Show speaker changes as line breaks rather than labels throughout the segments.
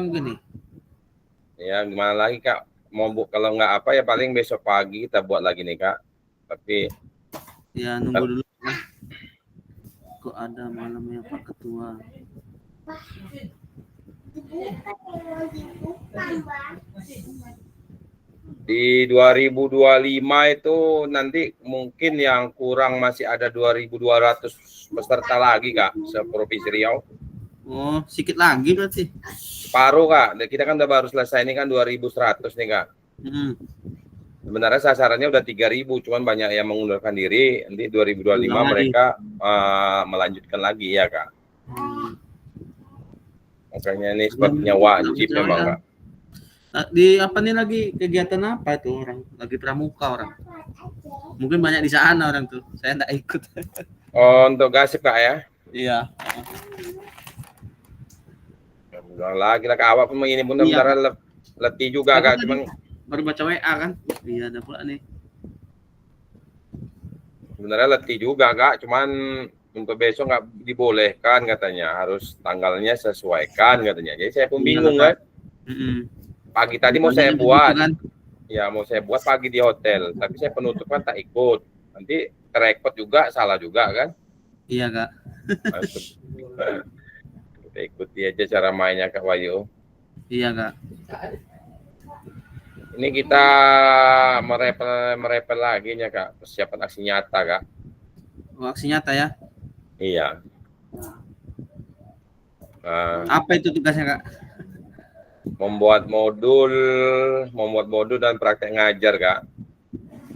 Gini.
Ya gimana lagi Kak, mau kalau nggak apa ya paling besok pagi kita buat lagi nih Kak, tapi
ya nunggu dulu ya. Kok ada malamnya Pak Ketua.
di 2025 itu nanti mungkin yang kurang masih ada 2.200 peserta lagi Kak, se-Provinsi Riau.
Oh, sedikit lagi berarti.
Separuh Kak, kita kan udah baru selesai ini kan 2.100 nih Kak. Sebenarnya sasarannya udah 3.000, cuman banyak yang mengundurkan diri. Nanti 2025 mereka melanjutkan lagi ya Kak. Makanya ini sepertinya wajib memang Kak.
Di apa nih lagi kegiatan apa itu orang? Lagi pramuka orang. Mungkin banyak di sana orang tuh. Saya enggak ikut.
Oh, untuk gasip Kak ya?
Iya.
Udah lagi lah Kak, awak pun ini benar-benar letih juga Kak, cuman
baru baca WA kan? Iya ada pula nih.
Sebenarnya letih juga Kak, cuman untuk besok nggak dibolehkan katanya, harus tanggalnya sesuaikan katanya. Jadi saya pun bingung kan. Pagi tadi mau saya buat, kan? Ya mau saya buat pagi di hotel, tapi saya penutupan tak ikut. Nanti terekod juga, salah juga kan?
Iya Kak.
Kita ikuti aja cara mainnya Kak Wahyu.
Iya Kak.
Ini kita merepel lagi ya Kak, persiapan aksi nyata Kak.
Oh, aksi nyata ya?
Iya.
Apa itu tugasnya Kak?
Membuat modul dan praktek ngajar Kak.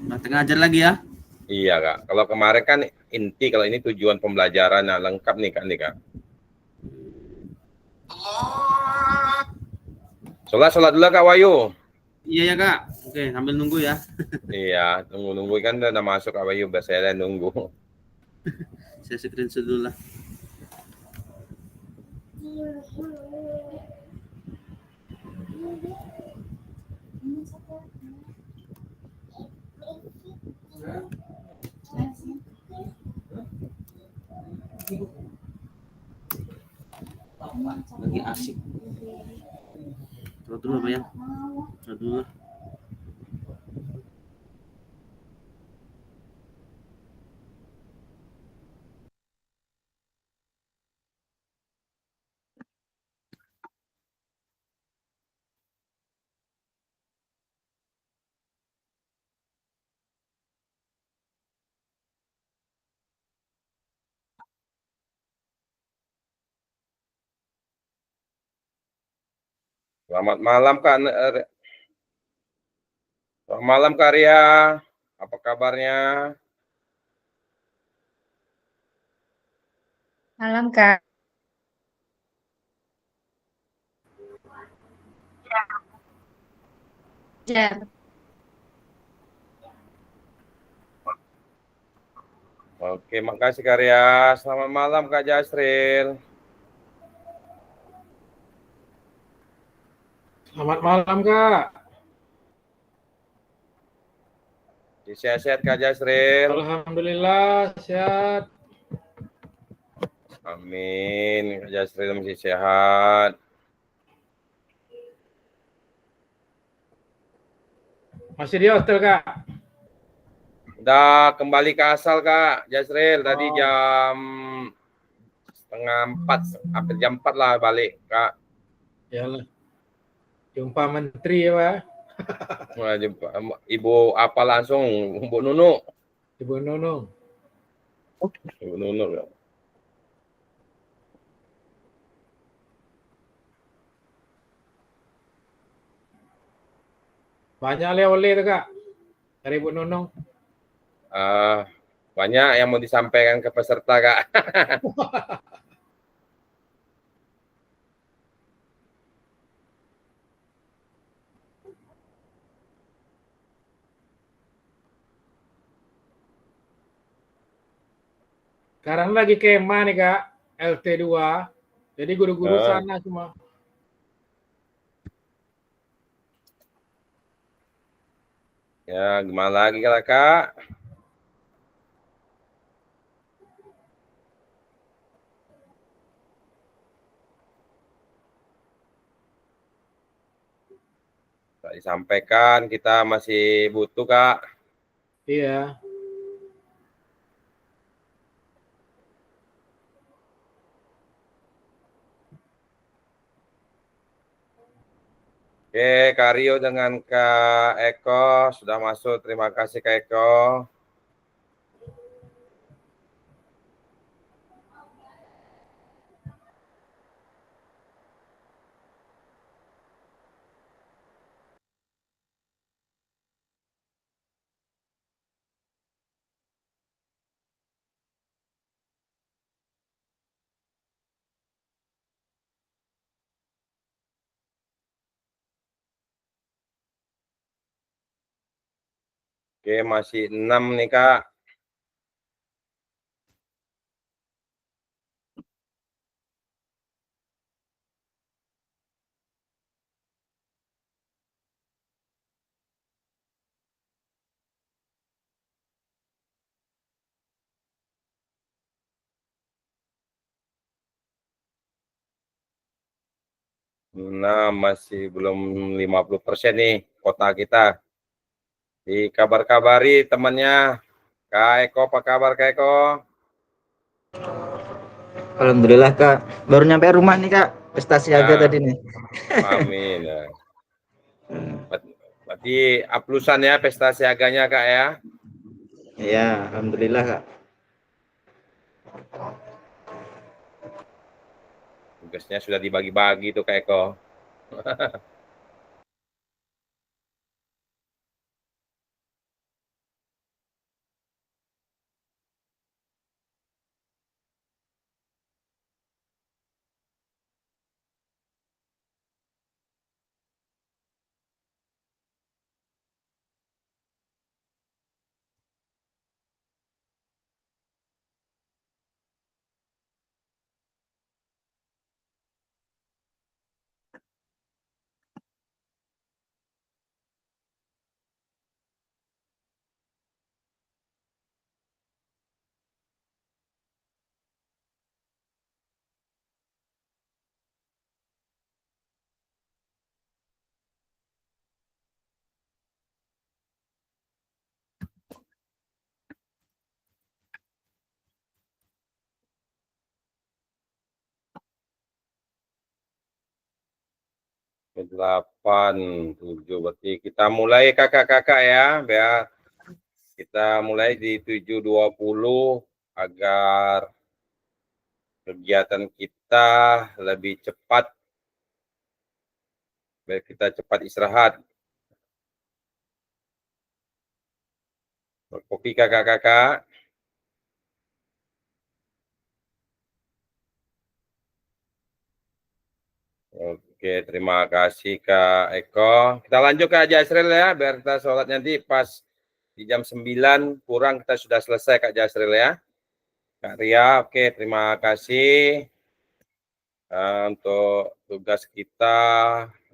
Praktek ngajar lagi ya?
Iya Kak. Kalau kemarin kan inti, kalau ini tujuan pembelajaran. Nah, lengkap nih Kak. Sholat dulu Kak Wahyu.
Iya ya Kak. Oke, sambil nunggu ya.
Iya, nunggu kan udah masuk Kak Wahyu, biasa saya nunggu.
Saya screenshot dulu lah. Lagi asik. Terus dulu apa ya? Terus dulu.
Selamat malam Kak. Selamat malam Kak Ria. Apa kabarnya?
Malam Kak. Ya.
Oke, makasih Kak Ria. Selamat malam Kak Jasril.
Selamat malam Kak.
Sehat-sehat Kak Jasril.
Alhamdulillah sehat.
Amin. Kak Jasril masih sehat.
Masih di hotel Kak?
Udah kembali ke asal Kak Jasril. Tadi jam setengah 4, hampir jam 4 lah balik Kak.
Yalah. Jumpa menteri ya Pak.
Nah, jumpa Ibu apa langsung, Bu Nunu.
Ibu Nunu.
Ibu Nunu ya.
Banyak oleh-oleh tuh Kak dari Bu Nunung.
Banyak yang mau disampaikan ke peserta Kak.
Sekarang lagi kemah nih Kak, LT2. Jadi guru-guru sana semua.
Ya, gimana lagi Kak? Tak disampaikan, kita masih butuh, Kak.
Iya.
Oke, Kak Rio dengan Kak Eko sudah masuk. Terima kasih, Kak Eko. Oke, masih 6 nih, Kak. Nah, masih belum 50% nih kota kita. Dikabar-kabari temannya. Kak Eko, apa kabar Kak Eko?
Alhamdulillah Kak, baru nyampe rumah nih Kak, pesta siaga
Nah,
tadi nih.
amin. Nah, berarti aplusan ya pesta siaganya Kak ya?
Iya, alhamdulillah Kak.
Tugasnya sudah dibagi-bagi tuh Kak Eko. Delapan, 7, berarti kita mulai kakak-kakak ya, biar kita mulai di 7.20 agar kegiatan kita lebih cepat, biar kita cepat istirahat. Kopi kakak-kakak. Oke, terima kasih Kak Eko. Kita lanjut Kak Jasril ya, biar kita sholat nanti pas di jam 9 kurang kita sudah selesai Kak Jasril ya. Kak Ria, oke terima kasih untuk tugas kita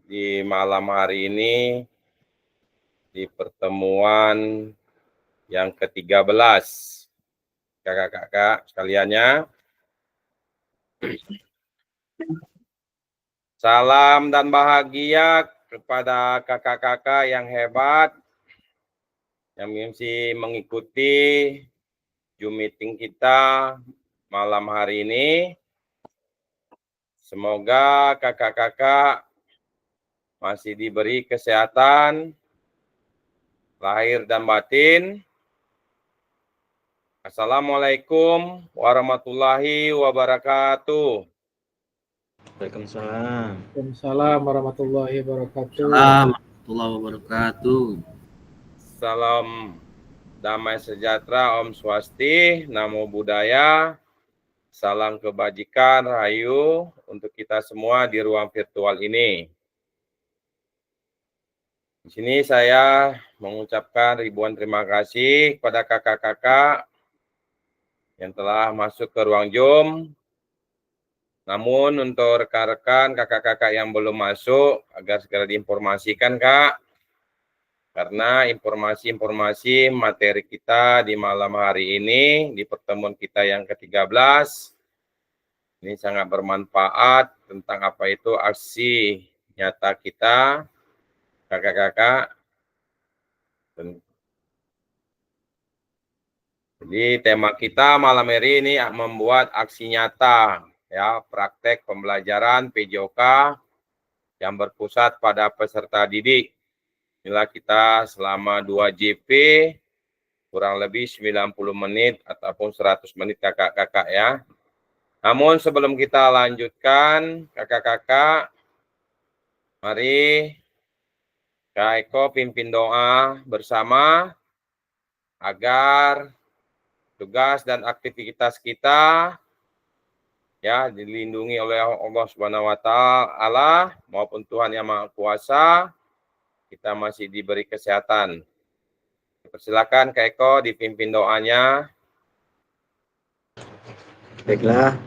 di malam hari ini di pertemuan yang ke-13. Kakak-kakak sekaliannya. Salam dan bahagia kepada kakak-kakak yang hebat yang mesti mengikuti Zoom meeting kita malam hari ini. Semoga kakak-kakak masih diberi kesehatan lahir dan batin. Assalamualaikum warahmatullahi wabarakatuh.
Waalaikumsalam.
Waalaikumsalam warahmatullahi wabarakatuh.
Assalamualaikum warahmatullahi wabarakatuh.
Salam damai sejahtera, Om Swasti, Namo Buddhaya, salam kebajikan, rahayu untuk kita semua di ruang virtual ini. Di sini saya mengucapkan ribuan terima kasih kepada kakak-kakak yang telah masuk ke ruang Zoom. Namun untuk rekan-rekan kakak-kakak yang belum masuk, agar segera diinformasikan Kak. Karena informasi-informasi materi kita di malam hari ini, di pertemuan kita yang ke-13, ini sangat bermanfaat tentang apa itu aksi nyata kita kakak-kakak. Jadi tema kita malam hari ini membuat aksi nyata, ya, praktek pembelajaran PJOK yang berpusat pada peserta didik. Inilah kita selama 2 JP, kurang lebih 90 menit ataupun 100 menit kakak-kakak ya. Namun sebelum kita lanjutkan, kakak-kakak, mari Kak Eko pimpin doa bersama agar tugas dan aktivitas kita ya dilindungi oleh Allah Subhanahu wa taala maupun Tuhan Yang Maha Kuasa, kita masih diberi kesehatan. Persilakan Kak Eko dipimpin doanya.
Baiklah.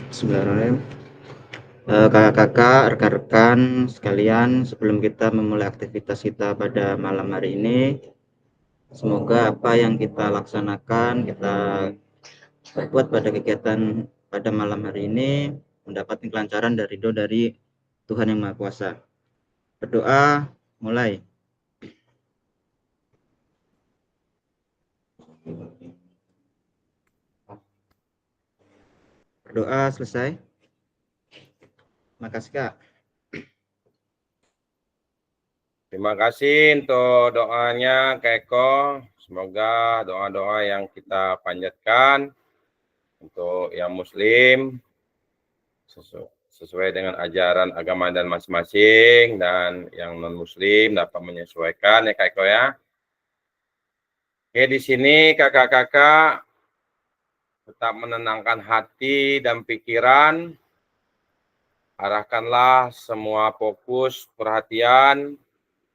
Bismillahirrahmanirrahim. Kakak-kakak, rekan-rekan sekalian, sebelum kita memulai aktivitas kita pada malam hari ini, semoga apa yang kita laksanakan, kita berbuat pada kegiatan pada malam hari ini mendapat kelancaran dari Tuhan Yang Maha Kuasa. Berdoa, mulai. Berdoa selesai. Makasih Kak.
Terima kasih untuk doanya Kak Eko. Semoga doa-doa yang kita panjatkan untuk yang muslim sesuai dengan ajaran agama dan masing-masing, dan yang non-muslim dapat menyesuaikan ya Kak Eko ya. Oke, di sini kakak-kakak tetap menenangkan hati dan pikiran. Arahkanlah semua fokus perhatian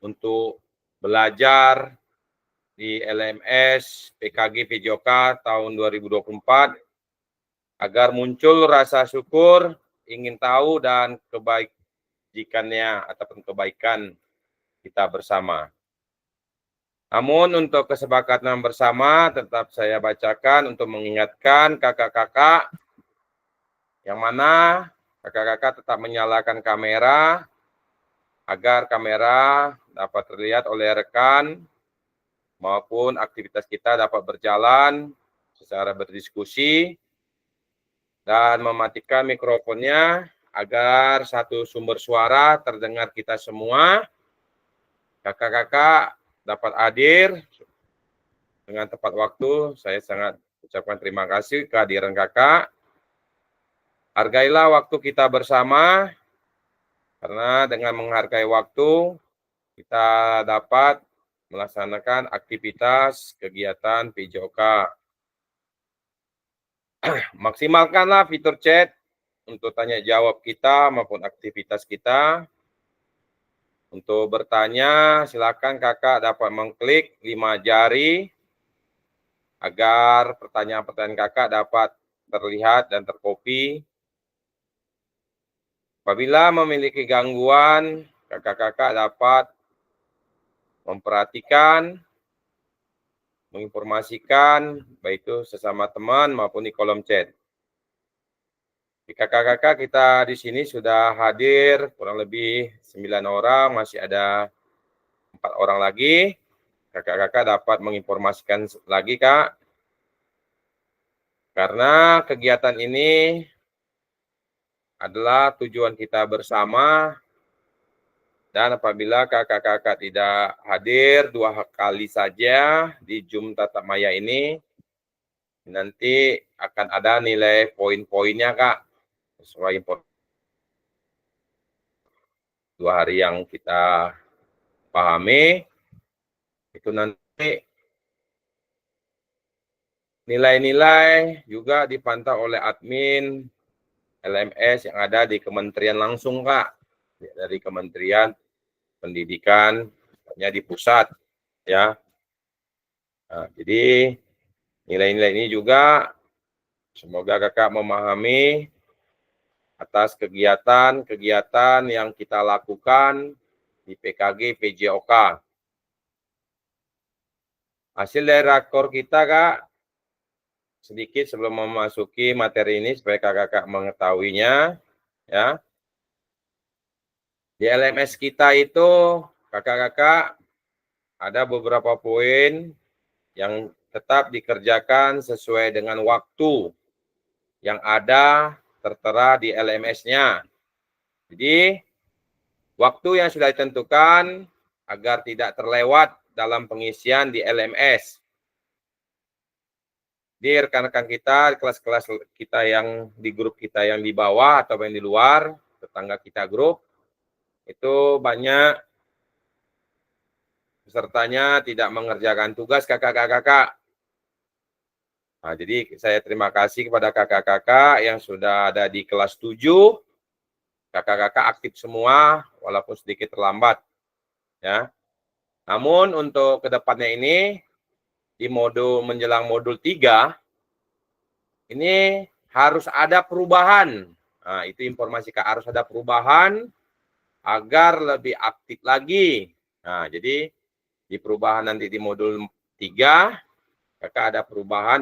untuk belajar di LMS PKG PJOK tahun 2024 agar muncul rasa syukur, ingin tahu dan kebajikannya ataupun kebaikan kita bersama. Namun untuk kesepakatan bersama tetap saya bacakan untuk mengingatkan kakak-kakak yang mana kakak-kakak tetap menyalakan kamera agar kamera dapat terlihat oleh rekan maupun aktivitas kita dapat berjalan secara berdiskusi, dan mematikan mikrofonnya agar satu sumber suara terdengar kita semua. Kakak-kakak dapat hadir dengan tepat waktu. Saya sangat ucapkan terima kasih kehadiran kakak. Hargailah waktu kita bersama, karena dengan menghargai waktu, kita dapat melaksanakan aktivitas kegiatan PJOK. Maksimalkanlah fitur chat untuk tanya jawab kita maupun aktivitas kita. Untuk bertanya, silakan kakak dapat mengklik 5 jari agar pertanyaan-pertanyaan kakak dapat terlihat dan terkopi. Apabila memiliki gangguan, kakak-kakak dapat memperhatikan, menginformasikan, baik itu sesama teman maupun di kolom chat. Di kakak-kakak kita di sini sudah hadir kurang lebih 9 orang, masih ada 4 orang lagi. Kakak-kakak dapat menginformasikan lagi, Kak. Karena kegiatan ini adalah tujuan kita bersama, dan apabila kakak-kakak tidak hadir 2 kali saja di Zoom Tatap Maya ini, nanti akan ada nilai poin-poinnya, Kak. Sesuai 2 hari yang kita pahami, itu nanti nilai-nilai juga dipantau oleh admin LMS yang ada di kementerian langsung, Kak. Dari Kementerian Pendidikan, di pusat, ya. Nah, jadi nilai-nilai ini juga semoga kakak memahami atas kegiatan-kegiatan yang kita lakukan di PKG PJOK. Hasil dari rakor kita, Kak, sedikit sebelum memasuki materi ini supaya kakak-kakak mengetahuinya, ya. Di LMS kita itu kakak-kakak ada beberapa poin yang tetap dikerjakan sesuai dengan waktu yang ada tertera di LMS-nya. Jadi, waktu yang sudah ditentukan agar tidak terlewat dalam pengisian di LMS. Di rekan-rekan kita, kelas-kelas kita yang di grup kita yang di bawah atau yang di luar, tetangga kita grup, itu banyak pesertanya tidak mengerjakan tugas kakak-kakak. Nah, jadi saya terima kasih kepada kakak-kakak yang sudah ada di kelas 7. Kakak-kakak aktif semua, walaupun sedikit terlambat. Ya. Namun untuk kedepannya ini, di modul menjelang modul 3, ini harus ada perubahan. Nah, itu informasi Kak, harus ada perubahan agar lebih aktif lagi. Nah, jadi di perubahan nanti di modul 3, Kakak ada perubahan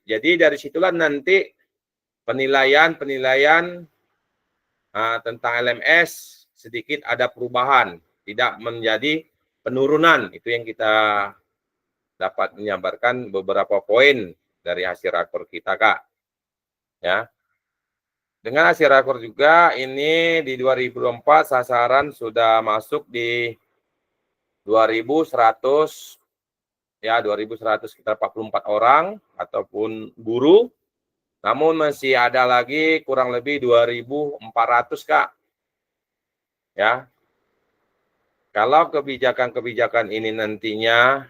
jadi dari situlah nanti penilaian tentang LMS sedikit ada perubahan, tidak menjadi penurunan. Itu yang kita dapat menyabarkan beberapa poin dari hasil rakor kita, Kak. Ya. Dengan hasil rakor juga ini di 2024 sasaran sudah masuk di 2100 ya 2100 sekitar 44 orang ataupun guru. Namun masih ada lagi kurang lebih 2400, Kak. Ya. Kalau kebijakan-kebijakan ini nantinya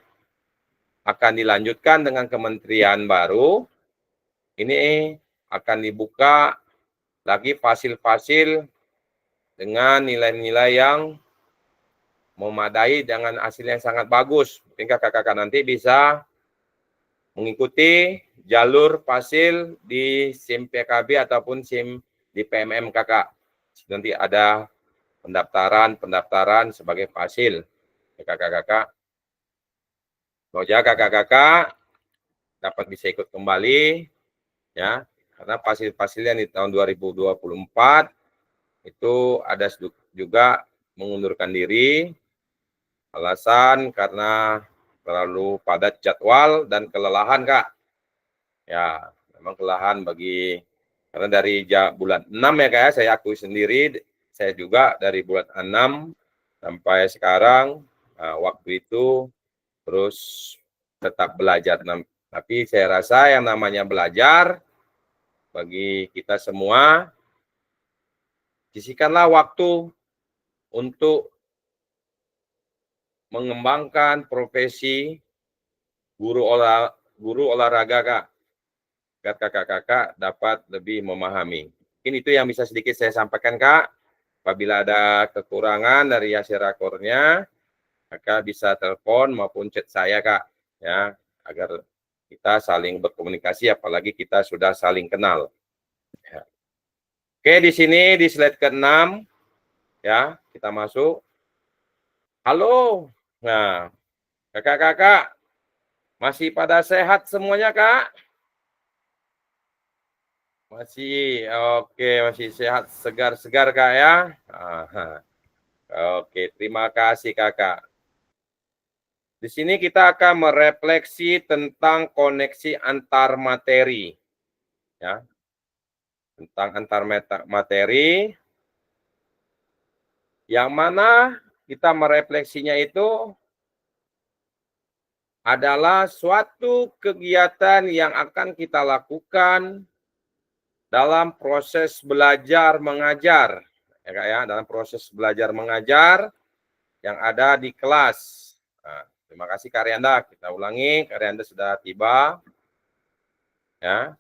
akan dilanjutkan dengan kementerian baru, ini akan dibuka lagi fasil-fasil dengan nilai-nilai yang memadai dengan hasil yang sangat bagus. Mungkin kakak-kakak nanti bisa mengikuti jalur fasil di SIM PKB ataupun SIM di PMM kakak. Nanti ada pendaftaran sebagai fasil. Kakak-kakak, semoga kakak-kakak dapat bisa ikut kembali, ya, karena fasil-fasil yang di tahun 2024 itu ada juga mengundurkan diri, alasan karena terlalu padat jadwal dan kelelahan, Kak. Ya, memang kelelahan karena dari bulan 6 ya, Kak, saya akui sendiri, saya juga dari bulan 6 sampai sekarang, waktu itu terus tetap belajar. Tapi saya rasa yang namanya belajar, bagi kita semua, sisihkanlah waktu untuk mengembangkan profesi guru olahraga, Kak. Agar kakak-kakak dapat lebih memahami. Mungkin itu yang bisa sedikit saya sampaikan, Kak. Apabila ada kekurangan dari hasil rakornya, Kakak bisa telepon maupun chat saya, Kak. Ya, agar kita saling berkomunikasi, apalagi kita sudah saling kenal. Ya. Oke, di sini di slide ke-6, ya, kita masuk. Halo. Nah, kakak-kakak masih pada sehat semuanya, Kak? Masih, oke, masih sehat, segar-segar, Kak, ya? Aha. Oke, terima kasih, Kakak. Di sini kita akan merefleksi tentang koneksi antar materi. Ya. Tentang antar materi. Yang mana kita merefleksinya itu adalah suatu kegiatan yang akan kita lakukan dalam proses belajar mengajar, ya Kak ya, dalam proses belajar mengajar yang ada di kelas. Nah, terima kasih Kak Rianda, kita ulangi, Kak Rianda sudah tiba. Ya,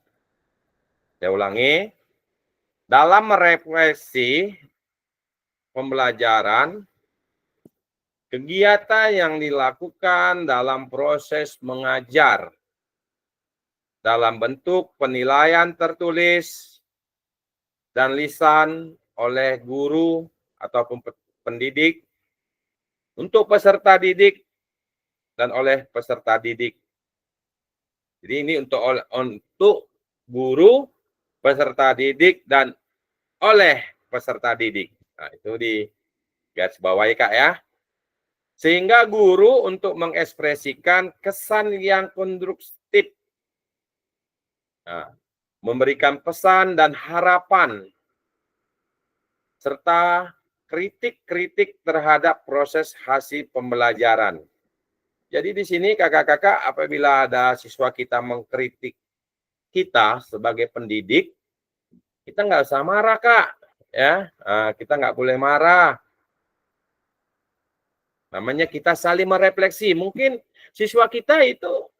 saya ulangi. Dalam merefleksi pembelajaran, kegiatan yang dilakukan dalam proses mengajar dalam bentuk penilaian tertulis dan lisan oleh guru ataupun pendidik untuk peserta didik dan oleh peserta didik. Jadi ini untuk guru, peserta didik, dan oleh peserta didik. Nah, itu di garis bawahi, Kak, ya. Sehingga guru untuk mengekspresikan kesan yang konstruktif, nah, memberikan pesan dan harapan, serta kritik-kritik terhadap proses hasil pembelajaran. Jadi di sini kakak-kakak apabila ada siswa kita mengkritik kita sebagai pendidik, kita nggak usah marah kak, ya, kita nggak boleh marah. Namanya kita saling merefleksi. Mungkin siswa kita itu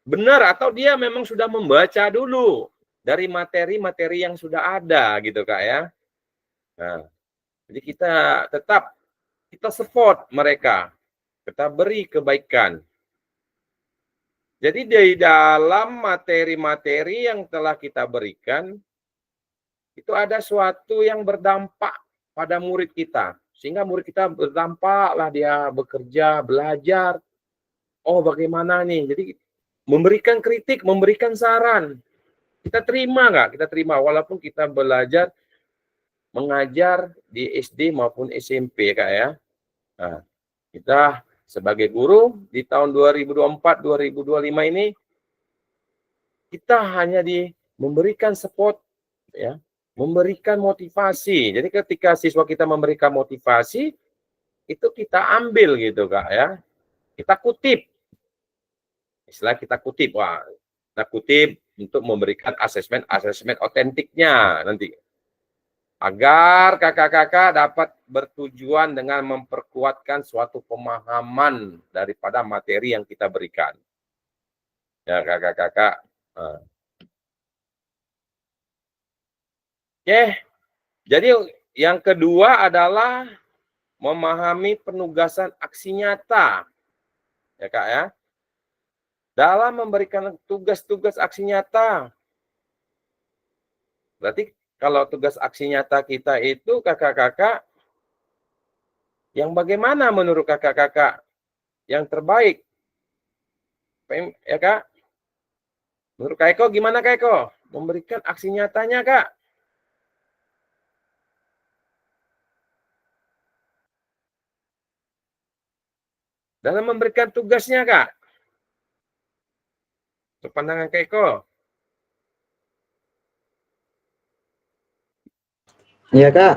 benar atau dia memang sudah membaca dulu dari materi-materi yang sudah ada gitu kak ya. Nah, jadi kita tetap kita support mereka, kita beri kebaikan. Jadi di dalam materi-materi yang telah kita berikan itu ada suatu yang berdampak pada murid kita. Sehingga murid kita berdampaklah dia bekerja, belajar. Oh bagaimana nih? Jadi memberikan kritik, memberikan saran. Kita terima nggak? Kita terima walaupun kita belajar mengajar di SD maupun SMP kak ya. Nah, kita sebagai guru di tahun 2024-2025 ini kita hanya memberikan support ya, memberikan motivasi. Jadi ketika siswa kita memberikan motivasi itu kita ambil gitu kak ya. Kita kutip. Istilah kita kutip. Wah, kita kutip untuk memberikan asesmen otentiknya nanti. Agar kakak-kakak dapat bertujuan dengan memperkuatkan suatu pemahaman daripada materi yang kita berikan. Ya kakak-kakak. Oke, jadi yang kedua adalah memahami penugasan aksi nyata. Ya kak ya. Dalam memberikan tugas-tugas aksi nyata. Berarti kalau tugas aksi nyata kita itu kakak-kakak, yang bagaimana menurut kakak-kakak yang terbaik? Ya kak? Menurut Kak Eko gimana Kak Eko? Memberikan aksi nyatanya kak? Dalam memberikan tugasnya kak? Pandangan Kak Eko?
Iya kak.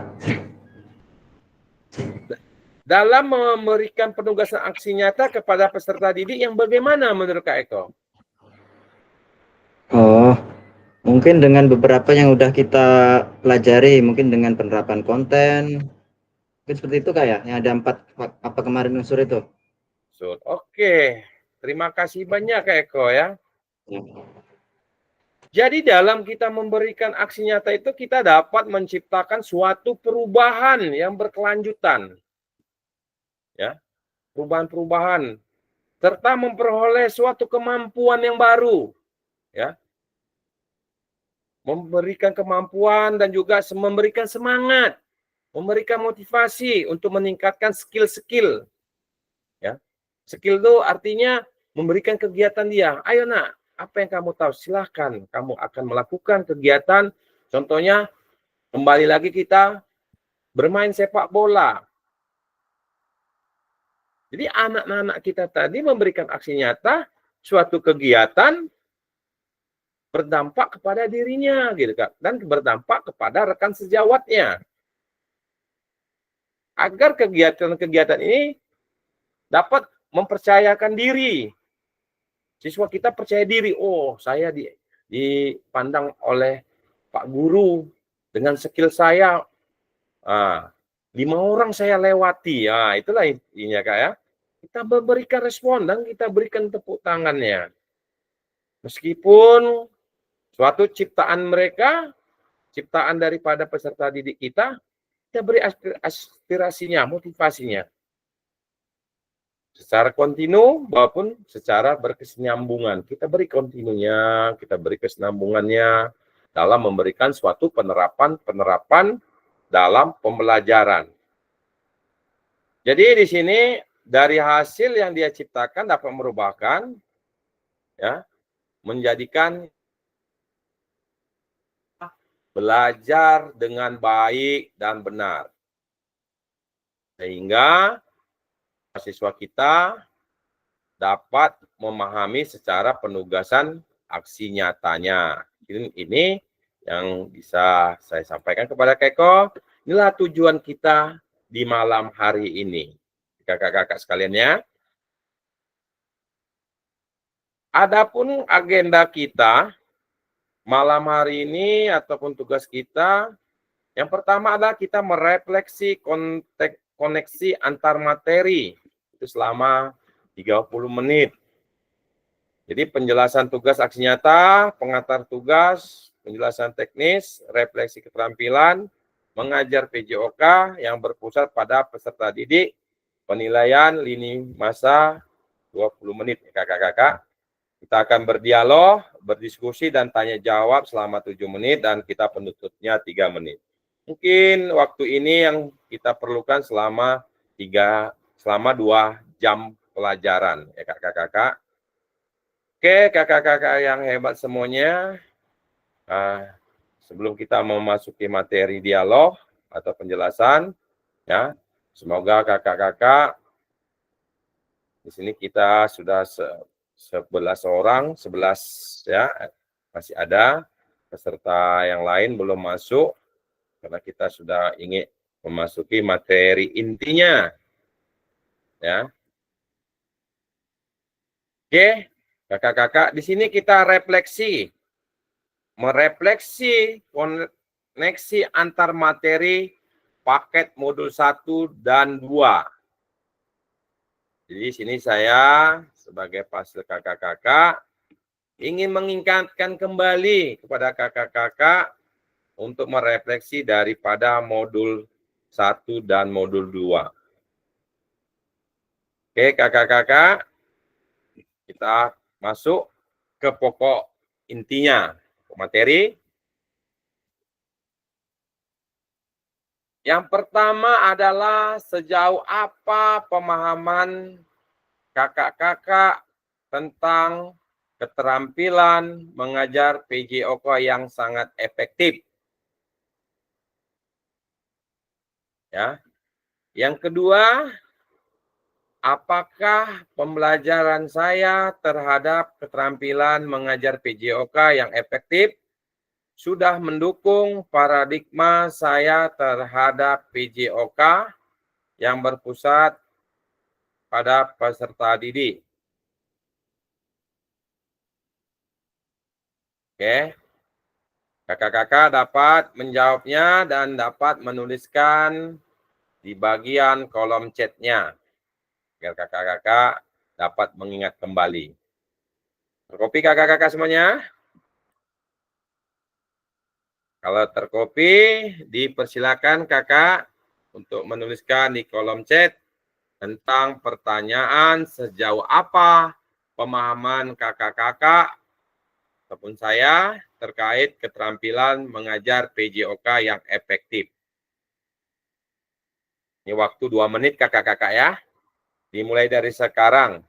Dalam memberikan penugasan aksi nyata kepada peserta didik yang bagaimana menurut Kak Eko?
Oh, mungkin dengan beberapa yang udah kita pelajari, mungkin dengan penerapan konten, mungkin seperti itu kak ya, yang ada 4 apa kemarin unsur itu.
Oke, terima kasih banyak Kak Eko ya.
Ya.
Jadi dalam kita memberikan aksi nyata itu kita dapat menciptakan suatu perubahan yang berkelanjutan. Ya, perubahan-perubahan serta memperoleh suatu kemampuan yang baru. Ya. Memberikan kemampuan dan juga memberikan semangat, memberikan motivasi untuk meningkatkan skill-skill. Ya. Skill itu artinya memberikan kegiatan dia. Ayo nak, apa yang kamu tahu? Silahkan, kamu akan melakukan kegiatan. Contohnya, kembali lagi kita bermain sepak bola. Jadi anak-anak kita tadi memberikan aksi nyata, suatu kegiatan berdampak kepada dirinya, gitu kan, dan berdampak kepada rekan sejawatnya. Agar kegiatan-kegiatan ini dapat mempercayakan diri. Siswa kita percaya diri, oh saya dipandang oleh Pak Guru dengan skill saya, 5 orang saya lewati, itulah intinya kak ya. Kita memberikan respon dan kita berikan tepuk tangannya. Meskipun suatu ciptaan mereka, ciptaan daripada peserta didik kita beri aspirasinya, motivasinya. Secara kontinu maupun secara berkesinambungan. Kita beri kontinunya, kita beri kesinambungannya dalam memberikan suatu penerapan dalam pembelajaran. Jadi di sini dari hasil yang dia ciptakan dapat merubahkan, ya, menjadikan belajar dengan baik dan benar. Sehingga siswa kita dapat memahami secara penugasan aksi nyatanya. Ini yang bisa saya sampaikan kepada Keko. Inilah tujuan kita di malam hari ini. Kakak-kakak sekalian ya. Adapun agenda kita malam hari ini ataupun tugas kita, yang pertama adalah kita merefleksi koneksi antar materi itu selama 30 menit. Jadi penjelasan tugas aksi nyata, pengantar tugas, penjelasan teknis, refleksi keterampilan, mengajar PJOK yang berpusat pada peserta didik, penilaian lini masa 20 menit kakak-kakak. Kita akan berdialog, berdiskusi, dan tanya jawab selama 7 menit, dan kita penutupnya 3 menit. Mungkin waktu ini yang kita perlukan selama 2 jam pelajaran, ya kakak-kakak. Oke, kakak-kakak yang hebat semuanya, sebelum kita memasuki materi dialog atau penjelasan, ya, semoga kakak-kakak di sini kita sudah 11 orang, 11 ya, masih ada peserta yang lain belum masuk karena kita sudah ingin memasuki materi intinya. Ya. Oke, kakak-kakak, di sini kita merefleksi koneksi antar materi paket modul 1 dan 2. Jadi di sini saya sebagai pasir kakak-kakak ingin mengingatkan kembali kepada kakak-kakak untuk merefleksi daripada modul 1 dan modul 2. Oke, kakak-kakak, kita masuk ke pokok intinya, materi. Yang pertama adalah sejauh apa pemahaman kakak-kakak tentang keterampilan mengajar PJOK yang sangat efektif. Ya. Yang kedua, apakah pembelajaran saya terhadap keterampilan mengajar PJOK yang efektif sudah mendukung paradigma saya terhadap PJOK yang berpusat pada peserta didik. Oke, kakak-kakak dapat menjawabnya dan dapat menuliskan di bagian kolom chatnya, agar kakak-kakak dapat mengingat kembali. Terkopi kakak-kakak semuanya? Kalau terkopi, dipersilakan kakak untuk menuliskan di kolom chat tentang pertanyaan sejauh apa pemahaman kakak-kakak ataupun saya terkait keterampilan mengajar PJOK yang efektif. Ini waktu 2 menit kakak-kakak ya. Dimulai dari sekarang.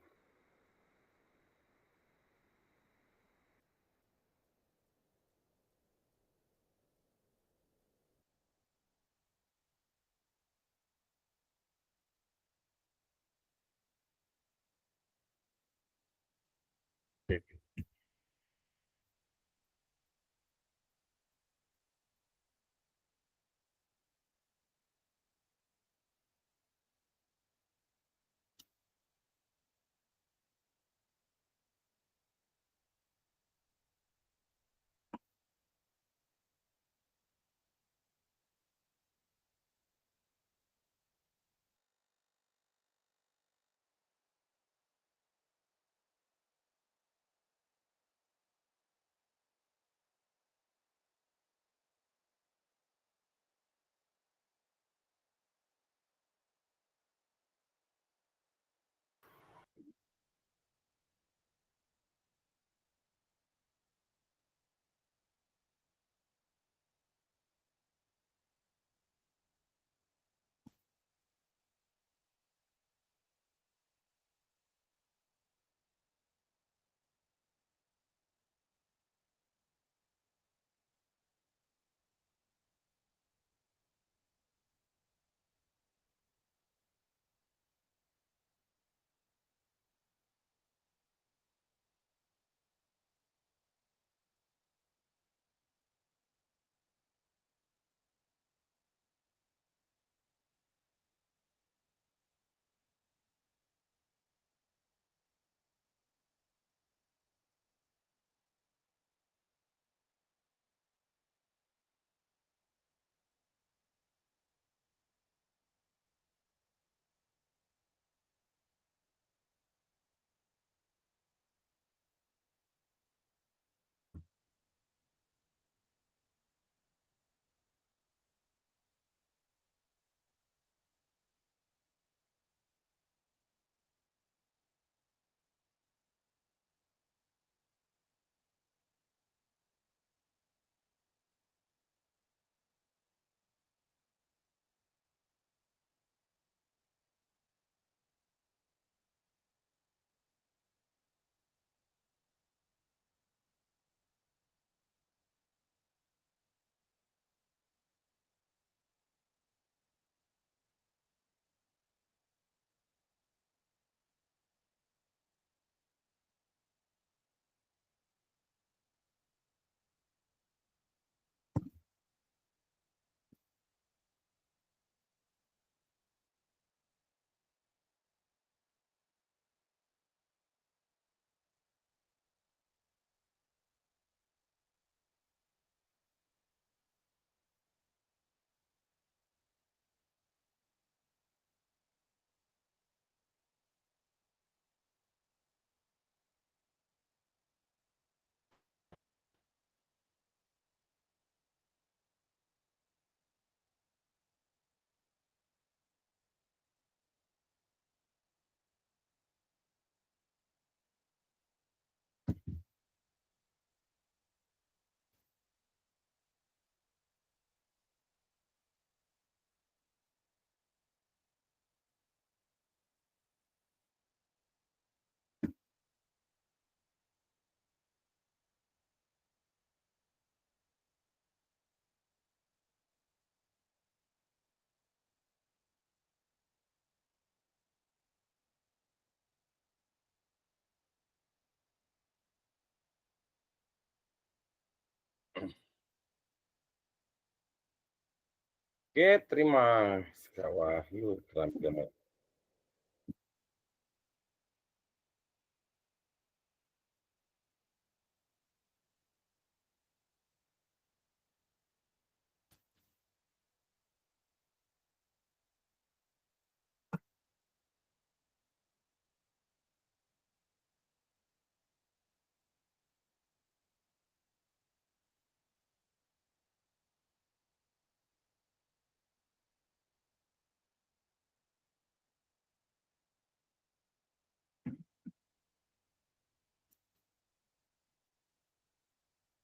Oke, terima Kak Wahyu keterampilan.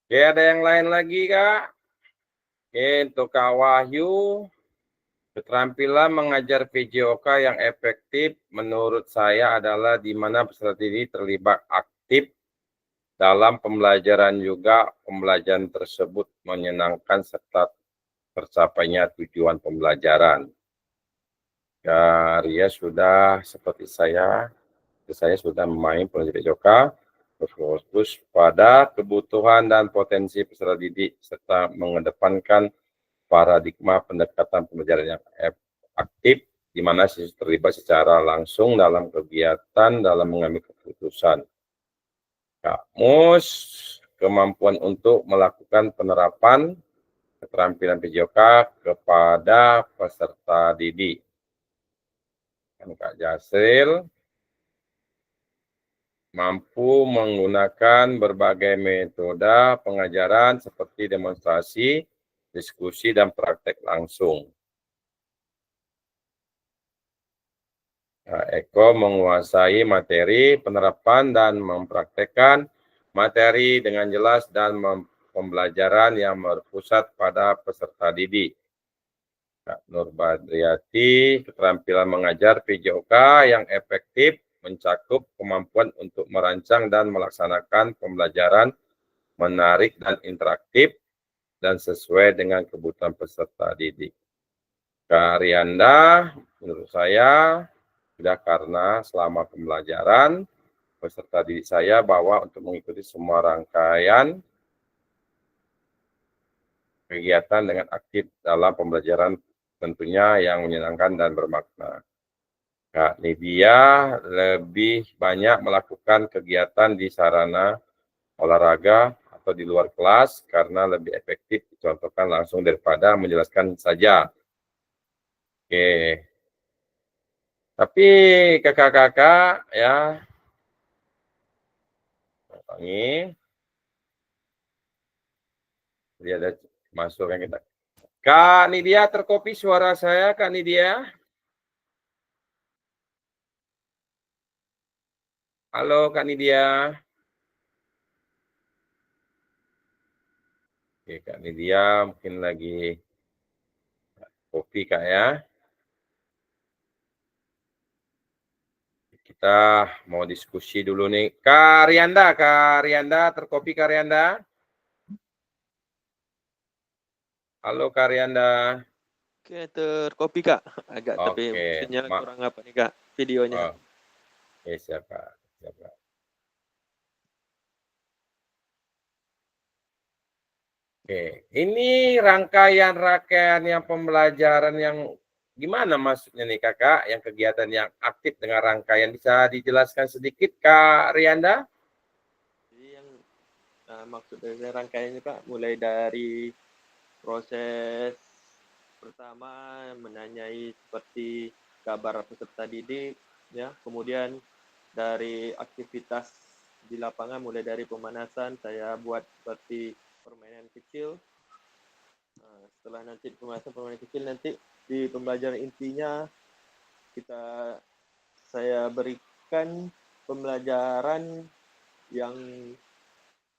Oke, ada yang lain lagi, Kak? Oke, untuk Kak Wahyu, keterampilan mengajar PJOK yang efektif menurut saya adalah di mana peserta didik terlibat aktif dalam pembelajaran juga. Pembelajaran tersebut menyenangkan serta tercapainya tujuan pembelajaran. Ya, Ria sudah seperti saya sudah memain pelajaran PJOK, berfokus pada kebutuhan dan potensi peserta didik serta mengedepankan paradigma pendekatan pembelajaran yang aktif, di mana siswa terlibat secara langsung dalam kegiatan dalam mengambil keputusan. Kamus, kemampuan untuk melakukan penerapan keterampilan PJOK kepada peserta didik. Kak Jasril mampu menggunakan berbagai metode pengajaran seperti demonstrasi, diskusi, dan praktek langsung. Eko menguasai materi penerapan dan mempraktekkan materi dengan jelas dan pembelajaran yang berpusat pada peserta didik. Kak Nur Badriati, keterampilan mengajar PJOK yang efektif mencakup kemampuan untuk merancang dan melaksanakan pembelajaran menarik dan interaktif dan sesuai dengan kebutuhan peserta didik. Kak Rianda, menurut saya sudah karena selama pembelajaran peserta didik saya bahwa untuk mengikuti semua rangkaian kegiatan dengan aktif dalam pembelajaran tentunya yang menyenangkan dan bermakna. Kak Nidia lebih banyak melakukan kegiatan di sarana olahraga atau di luar kelas karena lebih efektif dicontohkan langsung daripada menjelaskan saja. Oke. Tapi kakak-kakak ya, ini dia ada masuk yang kita. Kak Nidia, terkopi suara saya, Kak Nidia. Halo, Kak Nidia. Oke, Kak Nidia mungkin lagi kopi, Kak ya. Kita mau diskusi dulu nih. Kak Rianda, terkopi Kak Rianda. Halo Kak Rianda.
Oke, terkopi Kak. Agak tapi
Oke,
sinyal kurang apa nih Kak videonya.
Oh, oke, siap Kak. Siap, Kak. Oke, ini rangkaian yang pembelajaran yang gimana maksudnya nih Kakak? Yang kegiatan yang aktif dengan rangkaian bisa dijelaskan sedikit Kak Rianda?
Jadi yang maksud dari rangkaiannya Kak, mulai dari proses pertama menanyai seperti kabar peserta didik, ya, kemudian dari aktivitas di lapangan mulai dari pemanasan saya buat seperti permainan kecil. Setelah nanti permainan kecil nanti di pembelajaran intinya saya berikan pembelajaran yang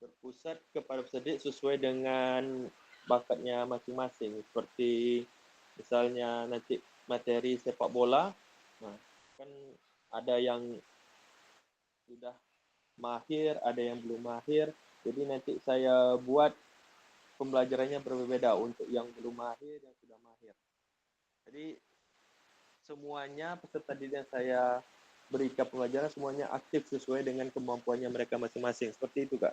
berpusat kepada peserta didik sesuai dengan bakatnya masing-masing. Seperti misalnya nanti materi sepak bola, nah kan ada yang sudah mahir, ada yang belum mahir. Jadi nanti saya buat pembelajarannya berbeda untuk yang belum mahir, yang sudah mahir. Jadi semuanya peserta didik yang saya berikan pembelajaran semuanya aktif sesuai dengan kemampuannya mereka masing-masing. Seperti itu, Kak.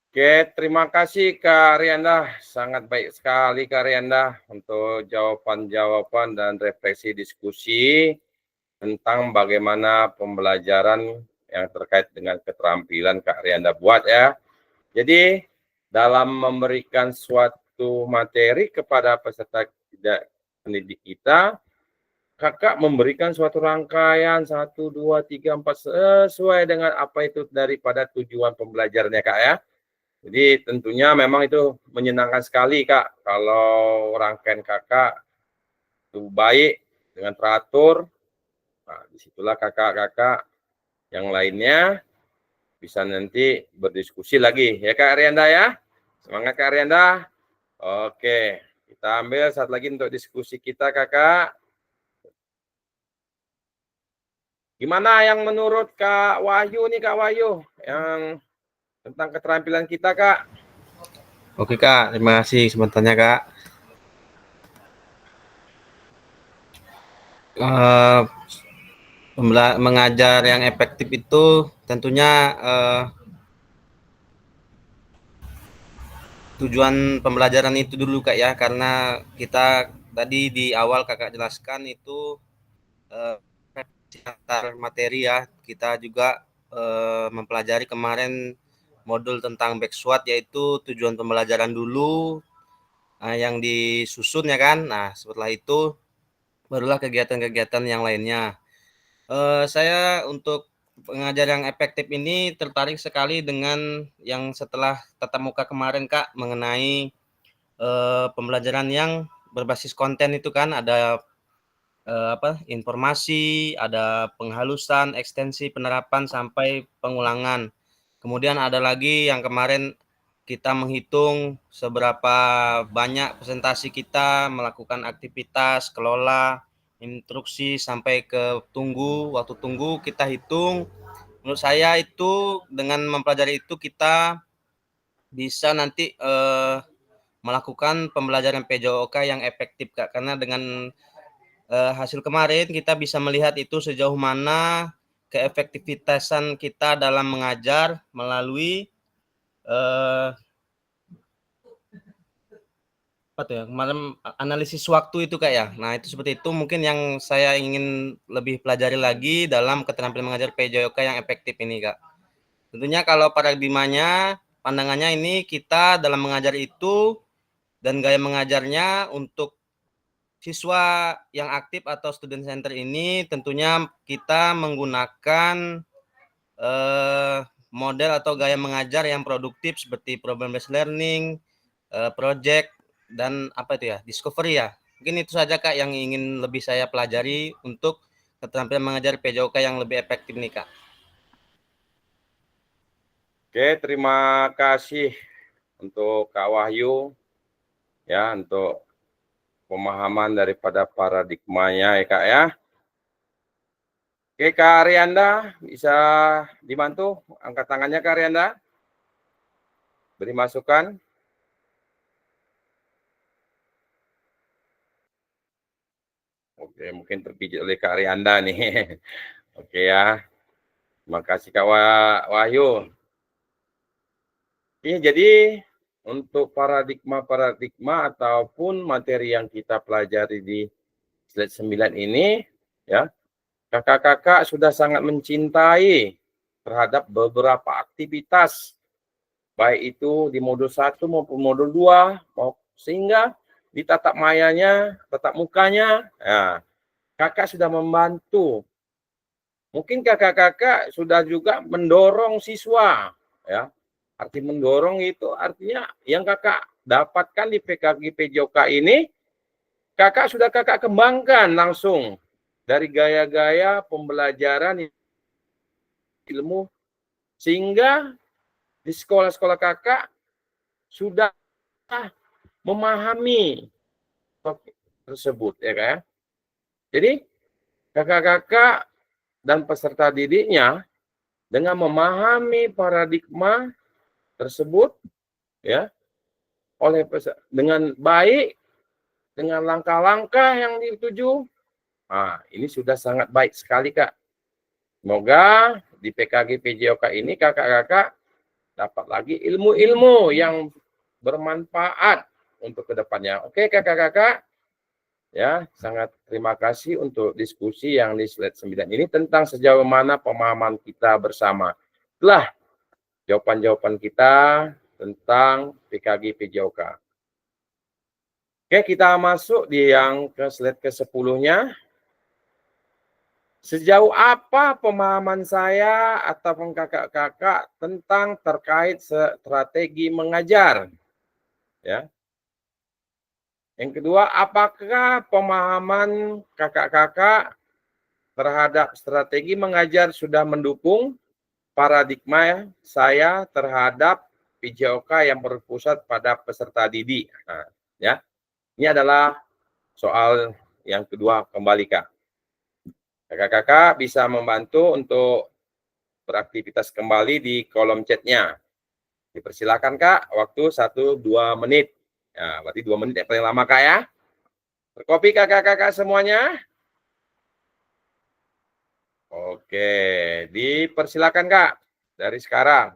Oke, terima kasih Kak Rianda. Sangat baik sekali Kak Rianda untuk jawaban-jawaban dan refleksi diskusi tentang bagaimana pembelajaran yang terkait dengan keterampilan Kak Rianda buat ya. Jadi dalam memberikan suatu materi kepada peserta pendidik kita, Kakak memberikan suatu rangkaian 1, 2, 3, 4 sesuai dengan apa itu daripada tujuan pembelajarannya Kak ya. Jadi tentunya memang itu menyenangkan sekali Kak kalau rangkaian Kakak itu baik dengan teratur. Nah, disitulah kakak-kakak yang lainnya bisa nanti berdiskusi lagi ya Kak Arianda ya. Semangat Kak Arianda. Oke, kita ambil satu lagi untuk diskusi kita Kakak. Gimana yang menurut Kak Wahyu nih Kak Wahyu yang tentang keterampilan kita Kak?
Oke Kak, terima kasih sebentarnya Kak. Mengajar yang efektif itu tentunya tujuan pembelajaran itu dulu Kak ya, karena kita tadi di awal Kakak jelaskan itu antar materi ya. Kita juga mempelajari kemarin modul tentang backsword, yaitu tujuan pembelajaran dulu yang disusun ya kan. Nah setelah itu barulah kegiatan-kegiatan yang lainnya. Saya untuk pengajar yang efektif ini tertarik sekali dengan yang setelah tatap muka kemarin Kak, mengenai pembelajaran yang berbasis konten itu kan, ada informasi, ada penghalusan, ekstensi, penerapan sampai pengulangan. Kemudian ada lagi yang kemarin kita menghitung seberapa banyak presentasi kita, melakukan aktivitas, kelola, instruksi sampai ke waktu tunggu kita hitung. Menurut saya itu dengan mempelajari itu kita bisa nanti melakukan pembelajaran PJOK yang efektif Kak, karena dengan hasil kemarin kita bisa melihat itu sejauh mana keefektivitasan kita dalam mengajar melalui kemarin analisis waktu itu Kak ya. Nah itu seperti itu mungkin yang saya ingin lebih pelajari lagi dalam keterampilan mengajar PJOK yang efektif ini Kak. Tentunya kalau paradigmanya, pandangannya ini kita dalam mengajar itu dan gaya mengajarnya untuk siswa yang aktif atau student center ini tentunya kita menggunakan model atau gaya mengajar yang produktif seperti problem based learning, project, dan discovery ya. Mungkin itu saja Kak yang ingin lebih saya pelajari untuk keterampilan mengajar PJOK yang lebih efektif nih Kak.
Oke, terima kasih untuk Kak Wahyu ya untuk pemahaman daripada paradigmanya ya Kak ya. Oke Kak Arianda, bisa dibantu angkat tangannya Kak Arianda. Beri masukan. Oke, mungkin terpijak oleh Kak Arianda nih. Oke ya. Terima kasih Kak Wahyu. Jadi untuk paradigma ataupun materi yang kita pelajari di slide 9 ini ya, kakak-kakak sudah sangat mencintai terhadap beberapa aktivitas baik itu di modul 1 maupun modul 2 sehingga di tatap mukanya ya, kakak sudah membantu. Mungkin kakak-kakak sudah juga mendorong siswa ya. Arti mendorong itu artinya yang kakak dapatkan di PKG PJOK ini, kakak sudah kakak kembangkan langsung dari gaya-gaya pembelajaran ilmu, sehingga di sekolah-sekolah kakak sudah memahami tersebut ya kan. Jadi kakak-kakak dan peserta didiknya dengan memahami paradigma tersebut ya dengan baik, dengan langkah-langkah yang dituju. Nah, ini sudah sangat baik sekali Kak. Semoga di PKG PJOK ini kakak-kakak dapat lagi ilmu-ilmu yang bermanfaat untuk kedepannya. Oke kakak-kakak, ya sangat terima kasih untuk diskusi yang di slide 9 ini tentang sejauh mana pemahaman kita bersama. Itulah jawaban-jawaban kita tentang PKG PJOK. Oke, kita masuk di yang ke slide ke-10-nya. Sejauh apa pemahaman saya ataupun kakak-kakak tentang terkait strategi mengajar? Ya. Yang kedua, apakah pemahaman kakak-kakak terhadap strategi mengajar sudah mendukung paradigma saya terhadap PJOK yang berpusat pada peserta didik? Nah, ya. Ini adalah soal yang kedua kembali, Kak. Kakak-kakak bisa membantu untuk beraktivitas kembali di kolom chatnya. Dipersilakan, Kak, waktu 1-2 menit. Ya, berarti 2 menit yang paling lama, Kak, ya. Terkopi kakak-kakak semuanya? Oke, dipersilakan, Kak, dari sekarang.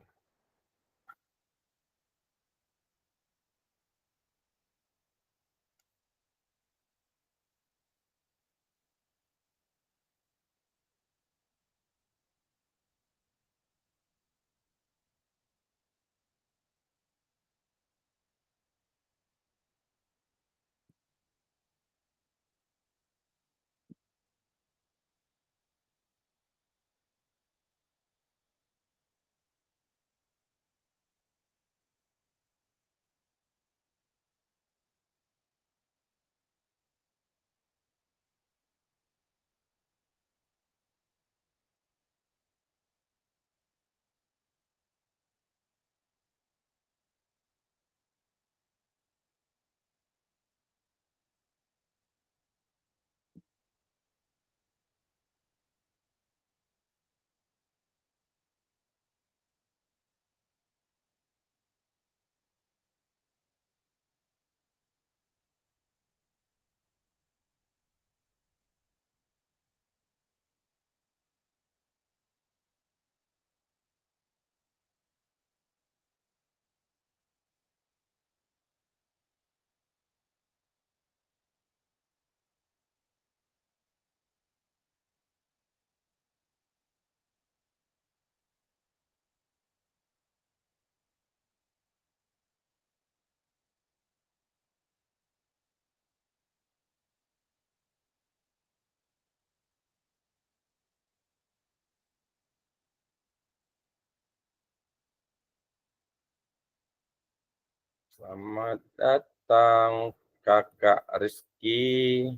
Selamat datang, Kakak Rizky.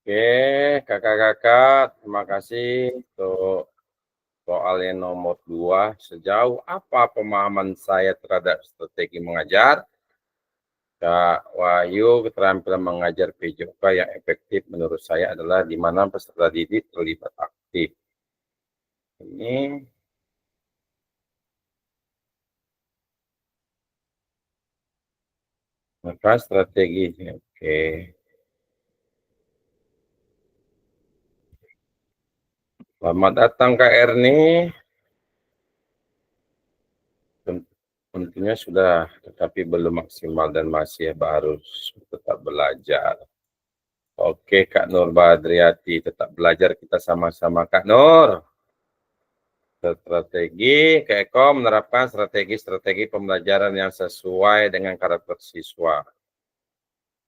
Oke, kakak-kakak, terima kasih untuk soal yang nomor 2. Sejauh apa pemahaman saya terhadap strategi mengajar? Kak Wahyu, keterampilan mengajar PJOK yang efektif menurut saya adalah di mana peserta didik terlibat aktif. Ini maka strategi, oke. Selamat datang Kak Erni. Tentunya sudah, tetapi belum maksimal dan masih harus tetap belajar. Oke Kak Nur Badriati, tetap belajar kita sama-sama Kak Nur. Strategi, Kekom menerapkan strategi-strategi pembelajaran yang sesuai dengan karakter siswa.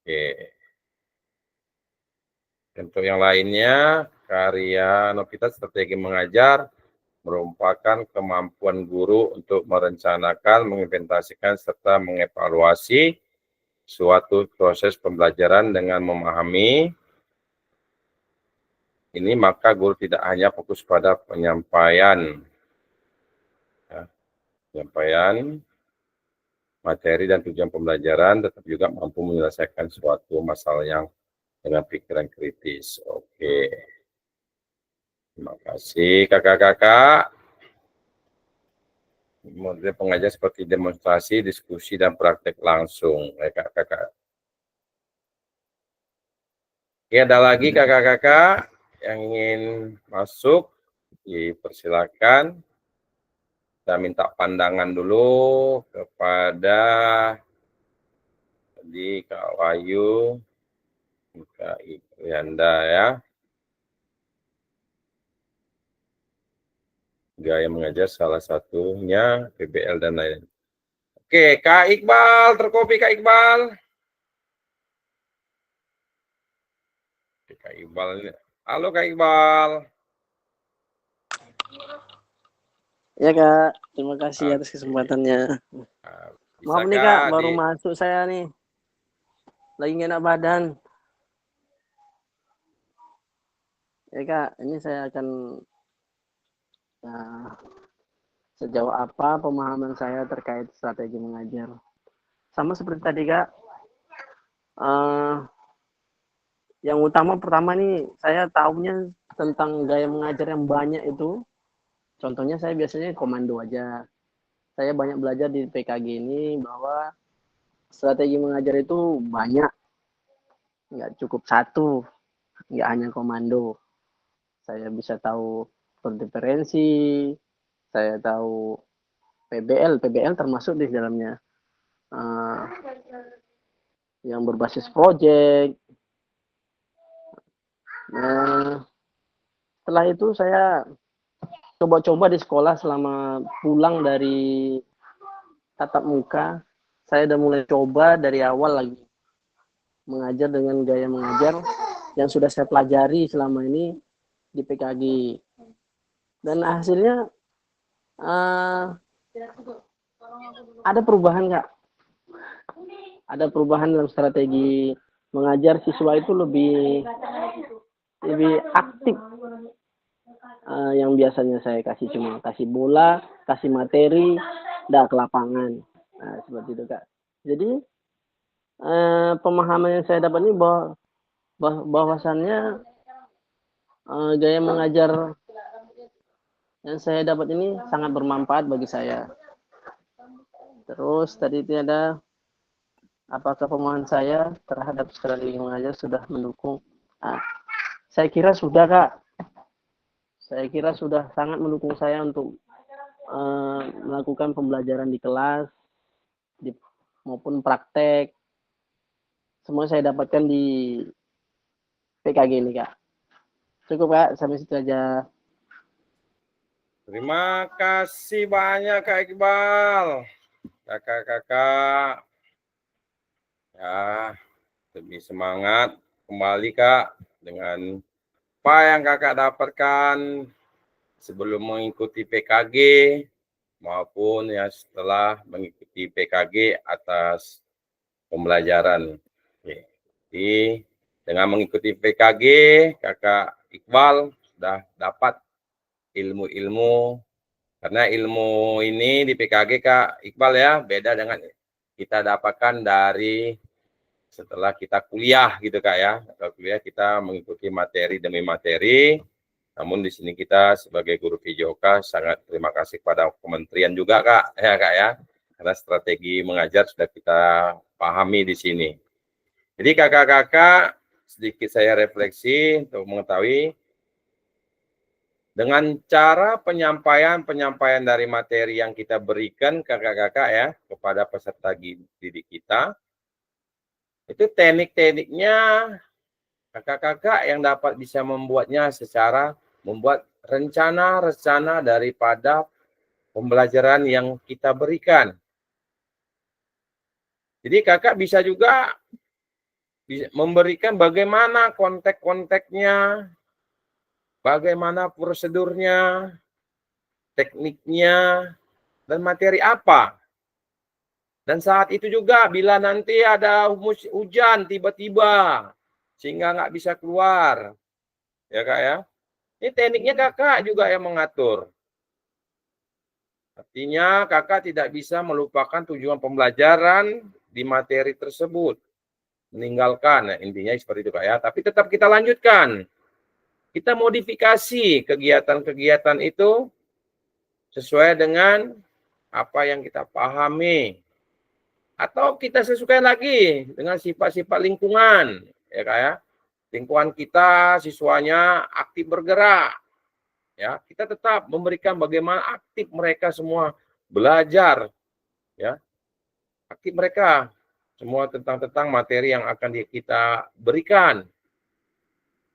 Oke. Untuk yang lainnya, karya Novita strategi mengajar merupakan kemampuan guru untuk merencanakan, mengimplementasikan, serta mengevaluasi suatu proses pembelajaran dengan memahami ini, maka guru tidak hanya fokus pada penyampaian materi dan tujuan pembelajaran, tetapi juga mampu menyelesaikan suatu masalah yang dengan pikiran kritis. Oke. Terima kasih kakak-kakak. Model pengajar seperti demonstrasi, diskusi, dan praktek langsung. Kakak-kakak. Oke, ada lagi kakak-kakak yang ingin masuk, dipersilakan. Kita minta pandangan dulu kepada Kak Wahyu, Kak Irianda ya. Gaya mengajar salah satunya PBL dan lain. Oke, Kak Iqbal, terkopi Kak Iqbal. Kak Iqbal ini. Halo Kak Iqbal.
Ya Kak, terima kasih atas kesempatannya. Maaf nih Kak, baru masuk saya nih. Lagi nggak enak badan. Ya Kak, ini saya akan sejauh apa pemahaman saya terkait strategi mengajar. Sama seperti tadi Kak, yang utama pertama nih, saya tahunya tentang gaya mengajar yang banyak itu. Contohnya saya biasanya komando aja. Saya banyak belajar di PKG ini bahwa strategi mengajar itu banyak. Nggak cukup satu, nggak hanya komando. Saya bisa tahu preferensi, saya tahu PBL termasuk di dalamnya. Yang berbasis project. Nah, setelah itu saya coba-coba di sekolah selama pulang dari tatap muka. Saya udah mulai coba dari awal lagi mengajar dengan gaya mengajar yang sudah saya pelajari selama ini di PKG. Dan hasilnya ada perubahan Kak. Ada perubahan dalam strategi mengajar, siswa itu lebih aktif. Yang biasanya saya cuma kasih bola, kasih materi, ke lapangan. Nah, seperti itu Kak. Jadi pemahaman yang saya dapat ini bahwasannya gaya mengajar yang saya dapat ini sangat bermanfaat bagi saya. Terus tadi itu ada apakah pemahaman saya terhadap strategi mengajar sudah mendukung? Saya kira sudah Kak. Saya kira sudah sangat mendukung saya untuk melakukan pembelajaran di kelas maupun praktek. Semua saya dapatkan di PKG ini Kak. Cukup Kak, sampai situ aja.
Terima kasih banyak Kak Iqbal. Kakak-kakak. Ya, lebih semangat kembali Kak dengan apa yang Kakak dapatkan sebelum mengikuti PKG maupun ya setelah mengikuti PKG atas pembelajaran. Oke. Jadi Dengan mengikuti PKG, Kakak Iqbal sudah dapat ilmu-ilmu. Karena ilmu ini di PKG, Kak Iqbal ya, beda dengan kita dapatkan dari setelah kita kuliah gitu Kak ya. Setelah kuliah kita mengikuti materi demi materi. Namun di sini kita sebagai guru PJOK sangat terima kasih kepada kementerian juga Kak ya. Karena strategi mengajar sudah kita pahami di sini. Jadi kakak-kakak sedikit saya refleksi untuk mengetahui dengan cara penyampaian dari materi yang kita berikan kakak-kakak ya kepada peserta didik kita, itu teknik-tekniknya kakak-kakak yang dapat bisa membuatnya secara membuat rencana daripada pembelajaran yang kita berikan. Jadi kakak bisa juga memberikan bagaimana kontek-konteknya, bagaimana prosedurnya, tekniknya, dan materi apa. Dan saat itu juga bila nanti ada hujan tiba-tiba, sehingga nggak bisa keluar. Ya Kak ya. Ini tekniknya kakak juga yang mengatur. Artinya kakak tidak bisa melupakan tujuan pembelajaran di materi tersebut. Meninggalkan, nah, intinya seperti itu Kak ya. Tapi tetap kita lanjutkan. Kita modifikasi kegiatan-kegiatan itu sesuai dengan apa yang kita pahami. Atau kita sesuaikan lagi dengan sifat-sifat lingkungan. Ya Kak ya. Lingkungan kita siswanya aktif bergerak. Ya, kita tetap memberikan bagaimana aktif mereka semua belajar. Ya. Aktif mereka semua tentang materi yang akan kita berikan.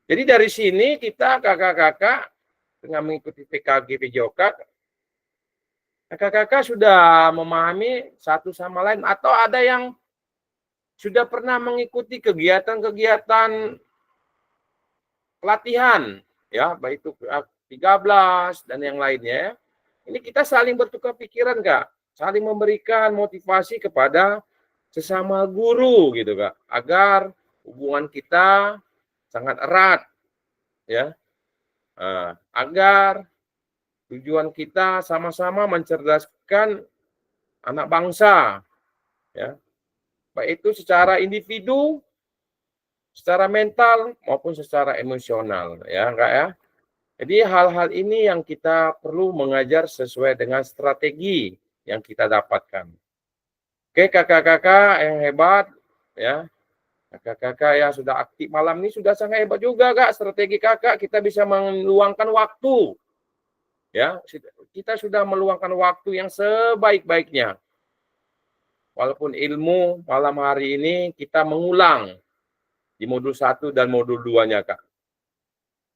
Jadi dari sini kita kakak-kakak dengan mengikuti PKG PJOK, kakak-kakak sudah memahami satu sama lain atau ada yang sudah pernah mengikuti kegiatan-kegiatan pelatihan, ya baik itu 13 dan yang lainnya. Ini kita saling bertukar pikiran Kak, saling memberikan motivasi kepada sesama guru gitu Kak, agar hubungan kita sangat erat ya. Agar tujuan kita sama-sama mencerdaskan anak bangsa ya. Baik itu secara individu, secara mental maupun secara emosional ya Kak ya. Jadi hal-hal ini yang kita perlu mengajar sesuai dengan strategi yang kita dapatkan. Oke kakak-kakak yang hebat ya. Kakak-kakak yang sudah aktif malam ini sudah sangat hebat juga Kak. Strategi kakak kita bisa meluangkan waktu. Ya, kita sudah meluangkan waktu yang sebaik-baiknya. Walaupun ilmu malam hari ini kita mengulang di modul 1 dan modul 2-nya Kak.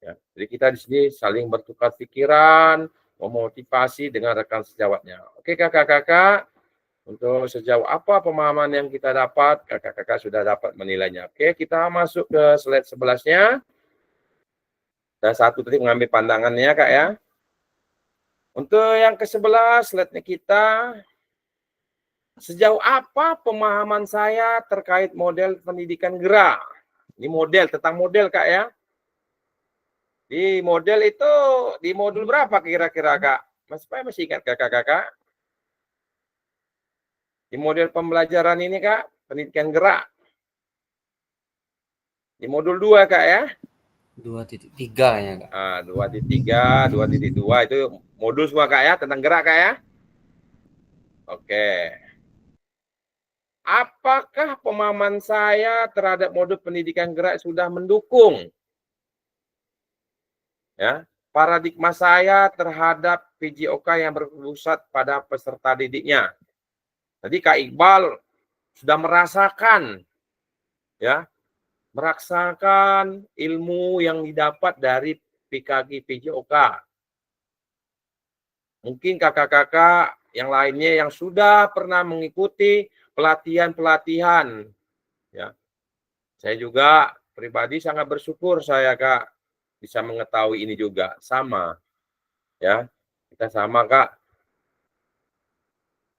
Ya, jadi kita di sini saling bertukar pikiran, memotivasi dengan rekan sejawatnya. Oke kakak-kakak, untuk sejauh apa pemahaman yang kita dapat, kakak-kakak sudah dapat menilainya. Oke, kita masuk ke slide 11-nya. Dan satu tadi mengambil pandangannya Kak ya. Untuk yang ke-11, slide-nya kita, sejauh apa pemahaman saya terkait model pendidikan gerak. Ini model, tentang model Kak ya. Di model itu, di modul berapa kira-kira Kak? Masih ingat kakak-kakak? Di model pembelajaran ini Kak, pendidikan gerak. Di modul 2 Kak ya?
2.3 ya Kak.
2.3, 2.2 itu modul semua Kak ya, tentang gerak Kak ya? Oke. Apakah pemahaman saya terhadap modul pendidikan gerak sudah mendukung? Ya, paradigma saya terhadap PJOK yang berpusat pada peserta didiknya. Jadi Kak Iqbal sudah merasakan ya, merasakan ilmu yang didapat dari PKG PJOK. Mungkin kakak-kakak yang lainnya yang sudah pernah mengikuti pelatihan-pelatihan ya. Saya juga pribadi sangat bersyukur saya Kak bisa mengetahui ini juga sama ya. Kita sama Kak.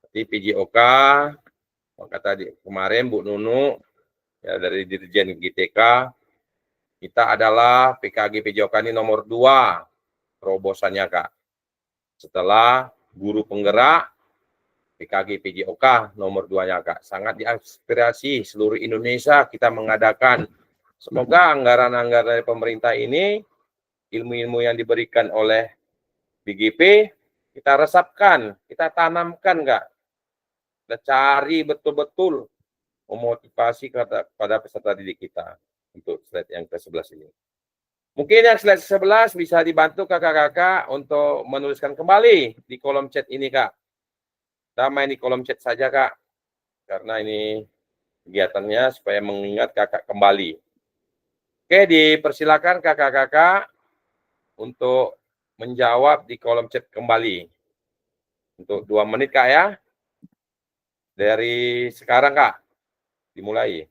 Di PJOK, maka tadi kemarin Bu Nunu ya dari Dirjen GTK kita adalah PKG PJOK ini nomor 2 terobosannya, Kak. Setelah guru penggerak, PKG PJOK nomor 2-nya, Kak. Sangat diaspirasi seluruh Indonesia kita mengadakan. Semoga anggaran-anggaran dari pemerintah ini, ilmu-ilmu yang diberikan oleh BGP, kita resapkan, kita tanamkan, Kak. Kita cari betul-betul memotivasi kepada peserta didik kita untuk slide yang ke-11 ini. Mungkin yang slide 11 bisa dibantu kakak-kakak untuk menuliskan kembali di kolom chat ini, Kak. Kita main di kolom chat saja, Kak. Karena ini kegiatannya supaya mengingat kakak kembali. Oke, dipersilakan kakak-kakak untuk menjawab di kolom chat kembali. Untuk 2 menit, Kak, ya. Dari sekarang, Kak. Dimulai.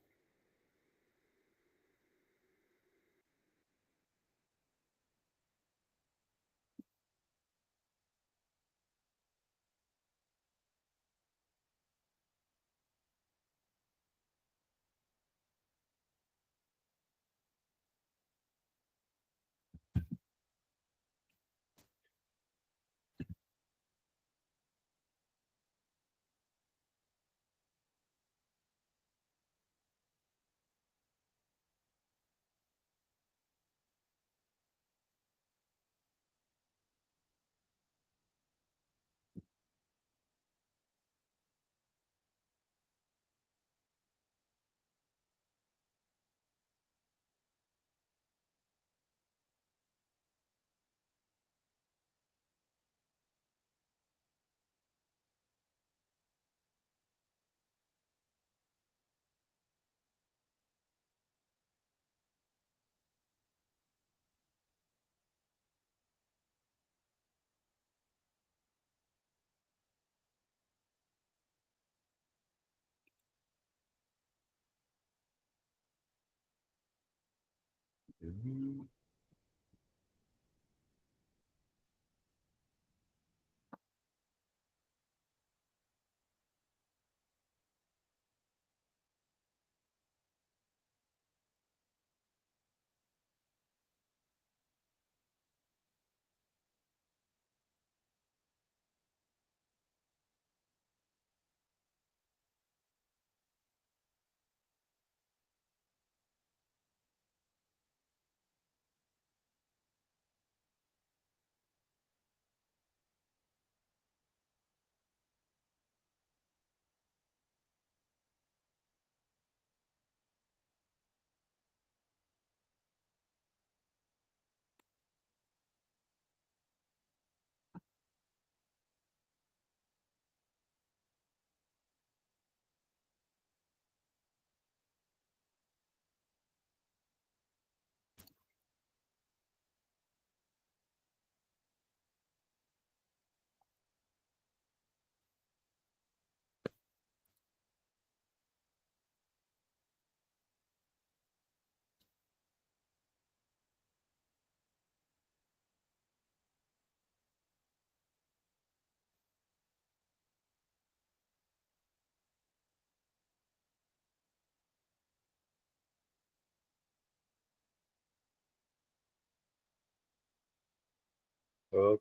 Oke.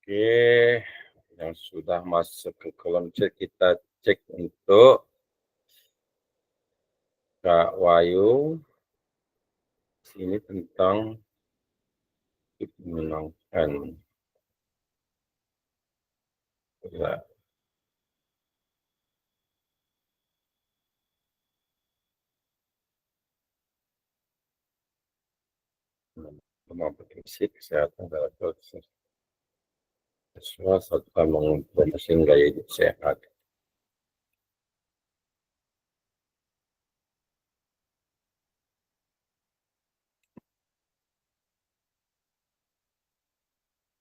Oke, yang sudah masuk ke kolom chat kita cek untuk Kak Wayu. Ini tentang menyenangkan. Ya. Kemampuan fisik, kesehatan, dalam proses seksual serta mempromosi gaya hidup sehat.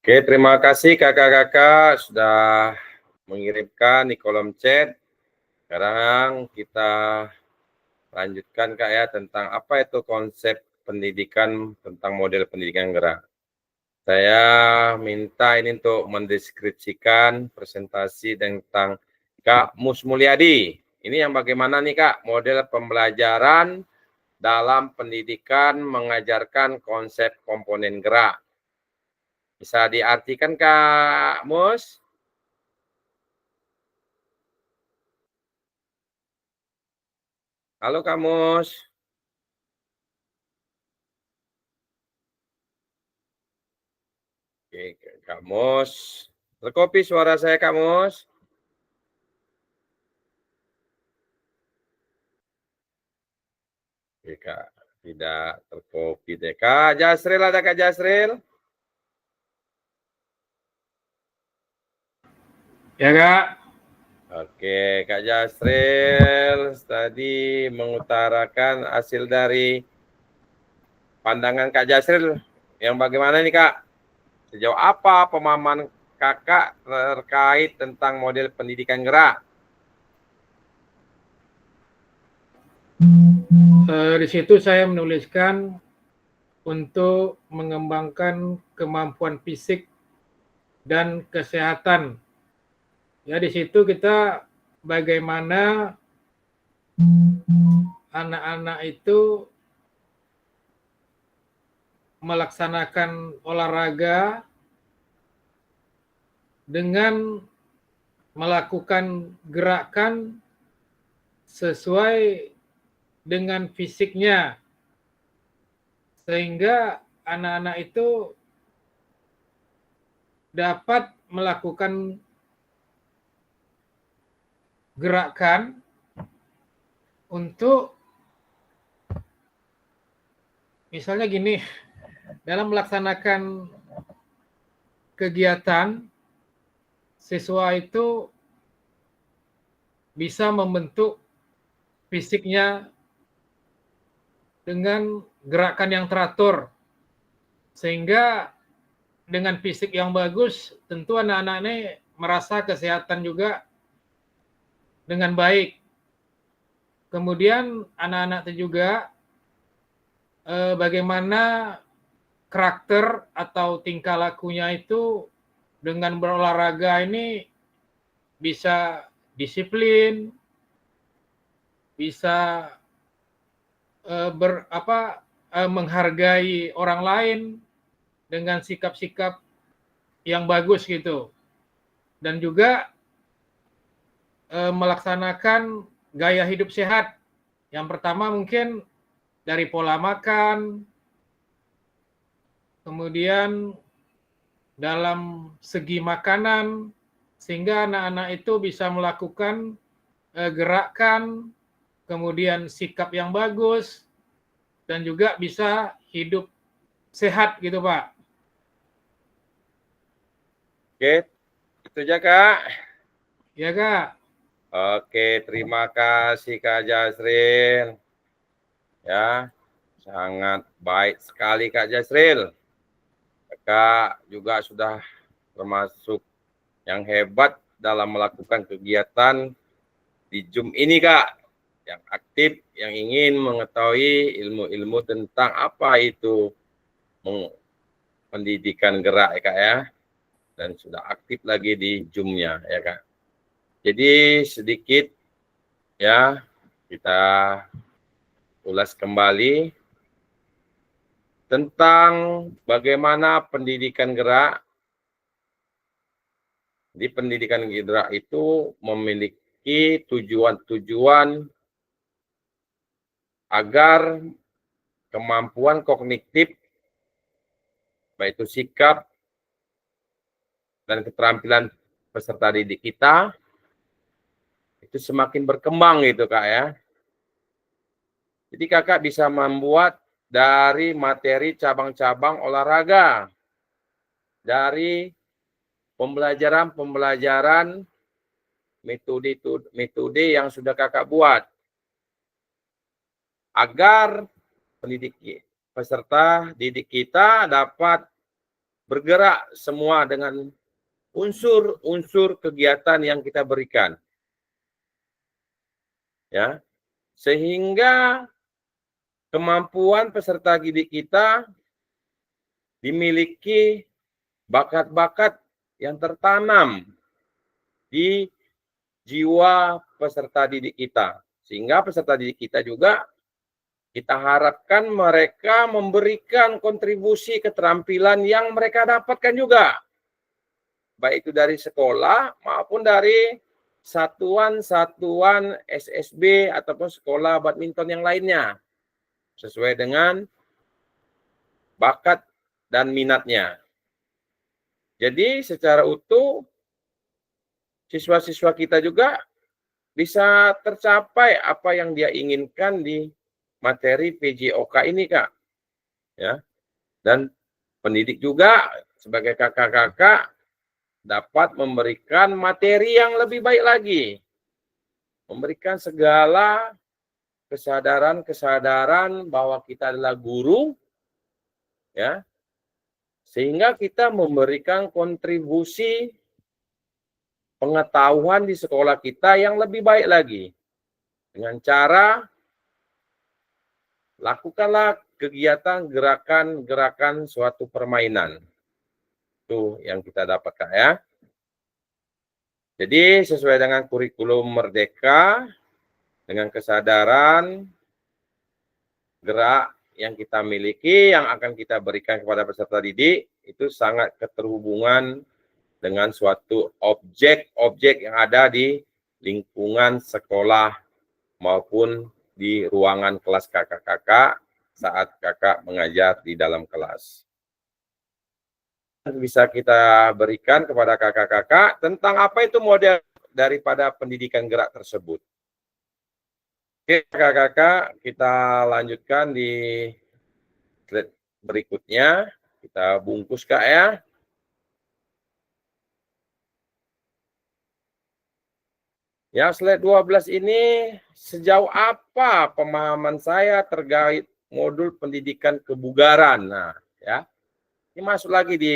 Oke, terima kasih kakak-kakak sudah mengirimkan di kolom chat. Sekarang kita lanjutkan, Kak, ya, tentang apa itu konsep pendidikan, tentang model pendidikan gerak. Saya minta ini untuk mendeskripsikan presentasi tentang Kak Mus Mulyadi. Ini yang bagaimana nih Kak, model pembelajaran dalam pendidikan mengajarkan konsep komponen gerak. Bisa diartikan Kak Mus? Halo Kak Mus. Oke, Kak Mus. Terkopi suara saya Kak Mus. Oke Kak, tidak terkopi deh. Kak Jasril, ada Kak Jasril?
Ya Kak.
Oke, Kak Jasril tadi mengutarakan hasil dari pandangan Kak Jasril yang bagaimana nih Kak? Sejauh apa pemahaman Kakak terkait tentang model pendidikan gerak?
Di situ saya menuliskan untuk mengembangkan kemampuan fisik dan kesehatan. Ya, di situ kita bagaimana anak-anak itu melaksanakan olahraga dengan melakukan gerakan sesuai dengan fisiknya, sehingga anak-anak itu dapat melakukan gerakan untuk misalnya gini, dalam melaksanakan kegiatan siswa itu bisa membentuk fisiknya dengan gerakan yang teratur, sehingga dengan fisik yang bagus tentu anak-anak ini merasa kesehatan juga dengan baik. Kemudian anak-anak itu juga bagaimana karakter atau tingkah lakunya itu dengan berolahraga ini bisa disiplin, bisa menghargai orang lain dengan sikap-sikap yang bagus gitu, dan juga melaksanakan gaya hidup sehat. Yang pertama mungkin dari pola makan, kemudian dalam segi makanan, sehingga anak-anak itu bisa melakukan gerakan, kemudian sikap yang bagus, dan juga bisa hidup sehat gitu Pak.
Oke, itu aja Kak.
Ya Kak.
Oke, terima kasih Kak Jasril. Ya, sangat baik sekali Kak Jasril. Kakak juga sudah termasuk yang hebat dalam melakukan kegiatan di Zoom ini Kak. Yang aktif, yang ingin mengetahui ilmu-ilmu tentang apa itu pendidikan gerak ya Kak ya. Dan sudah aktif lagi di Zoom-nya ya Kak. Jadi sedikit ya kita ulas kembali tentang bagaimana pendidikan gerak. Di pendidikan gerak itu memiliki tujuan-tujuan agar kemampuan kognitif, baik itu sikap dan keterampilan peserta didik kita itu semakin berkembang gitu Kak ya. Jadi Kakak bisa membuat dari materi cabang-cabang olahraga, dari pembelajaran metode yang sudah Kakak buat, agar peserta didik kita dapat bergerak semua dengan unsur-unsur kegiatan yang kita berikan. Ya. Sehingga kemampuan peserta didik kita dimiliki bakat-bakat yang tertanam di jiwa peserta didik kita. Sehingga peserta didik kita juga kita harapkan mereka memberikan kontribusi keterampilan yang mereka dapatkan juga. Baik itu dari sekolah maupun dari satuan-satuan SSB ataupun sekolah badminton yang lainnya. Sesuai dengan bakat dan minatnya. Jadi secara utuh siswa-siswa kita juga bisa tercapai apa yang dia inginkan di materi PJOK ini, Kak. Ya. Dan pendidik juga sebagai kakak-kakak dapat memberikan materi yang lebih baik lagi. Memberikan segala kesadaran-kesadaran bahwa kita adalah guru, ya, sehingga kita memberikan kontribusi pengetahuan di sekolah kita yang lebih baik lagi. Dengan cara lakukanlah kegiatan gerakan-gerakan suatu permainan. Itu yang kita dapatkan ya. Jadi sesuai dengan kurikulum Merdeka, dengan kesadaran gerak yang kita miliki, yang akan kita berikan kepada peserta didik, itu sangat keterhubungan dengan suatu objek-objek yang ada di lingkungan sekolah maupun di ruangan kelas kakak-kakak saat kakak mengajar di dalam kelas. Bisa kita berikan kepada kakak-kakak tentang apa itu model daripada pendidikan gerak tersebut. Oke, kakak-kakak, kita lanjutkan di slide berikutnya. Kita bungkus, Kak, ya. Ya, slide 12 ini sejauh apa pemahaman saya terkait modul pendidikan kebugaran. Nah, ya. Ini masuk lagi di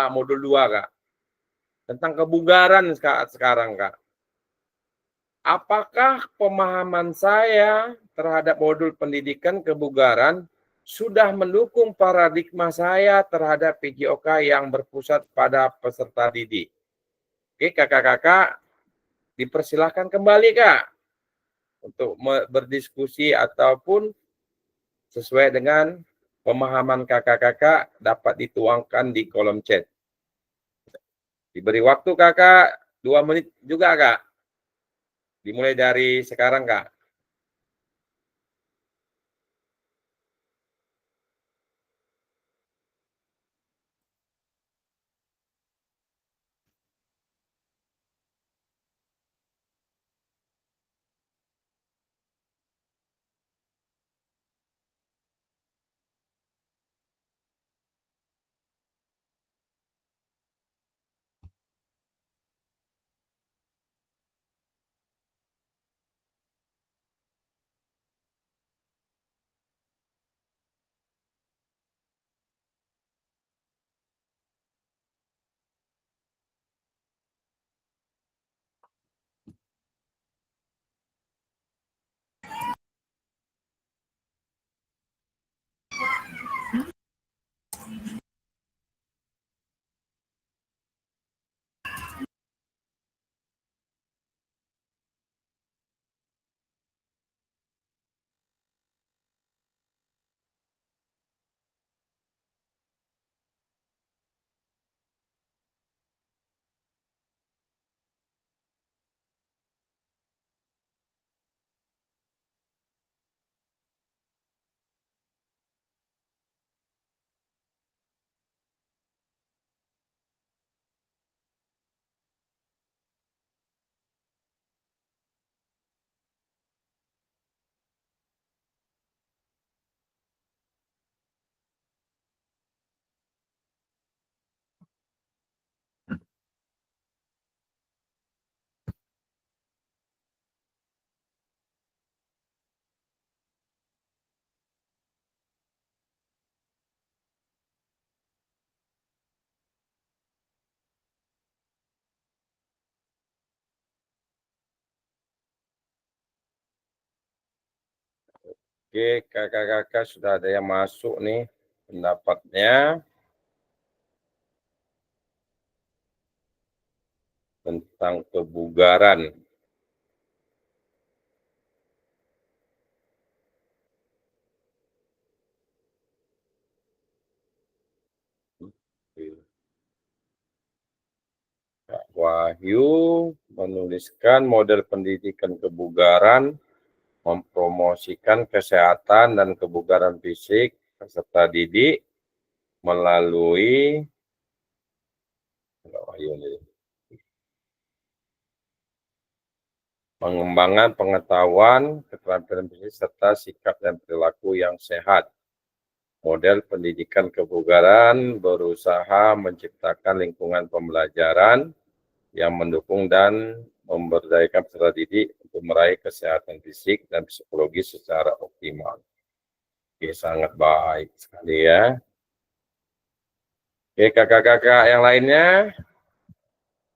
modul 2, Kak. Tentang kebugaran sekarang, Kak. Apakah pemahaman saya terhadap modul pendidikan kebugaran sudah mendukung paradigma saya terhadap PJOK yang berpusat pada peserta didik? Oke, kakak-kakak, dipersilahkan kembali, Kak, untuk berdiskusi ataupun sesuai dengan pemahaman kakak-kakak dapat dituangkan di kolom chat. Diberi waktu kakak 2 menit juga, Kak. Dimulai dari sekarang, Kak. Oke, kakak-kakak sudah ada yang masuk nih pendapatnya. tentang kebugaran. Kak Wahyu menuliskan model pendidikan kebugaran, mempromosikan kesehatan dan kebugaran fisik peserta didik melalui pengembangan pengetahuan, keterampilan fisik, serta sikap dan perilaku yang sehat. Model pendidikan kebugaran berusaha menciptakan lingkungan pembelajaran yang mendukung dan memberdayakan peserta didik untuk meraih kesehatan fisik dan psikologis secara optimal. Oke, sangat baik sekali ya. Oke, kakak-kakak yang lainnya,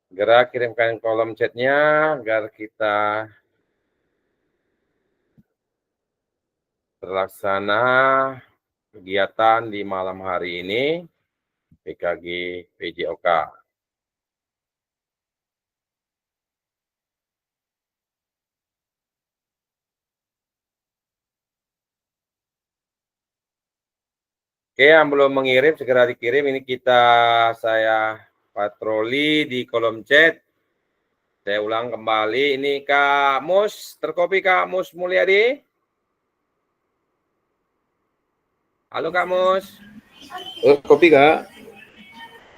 segera kirimkan kolom chatnya agar kita terlaksana kegiatan di malam hari ini PKG PJOK. Oke, yang belum mengirim segera dikirim. Ini saya patroli di kolom chat. Saya ulang kembali. Ini Kak Mus, terkopi Kak Mus Mulyadi. Halo Kak Mus.
Kopi Kak.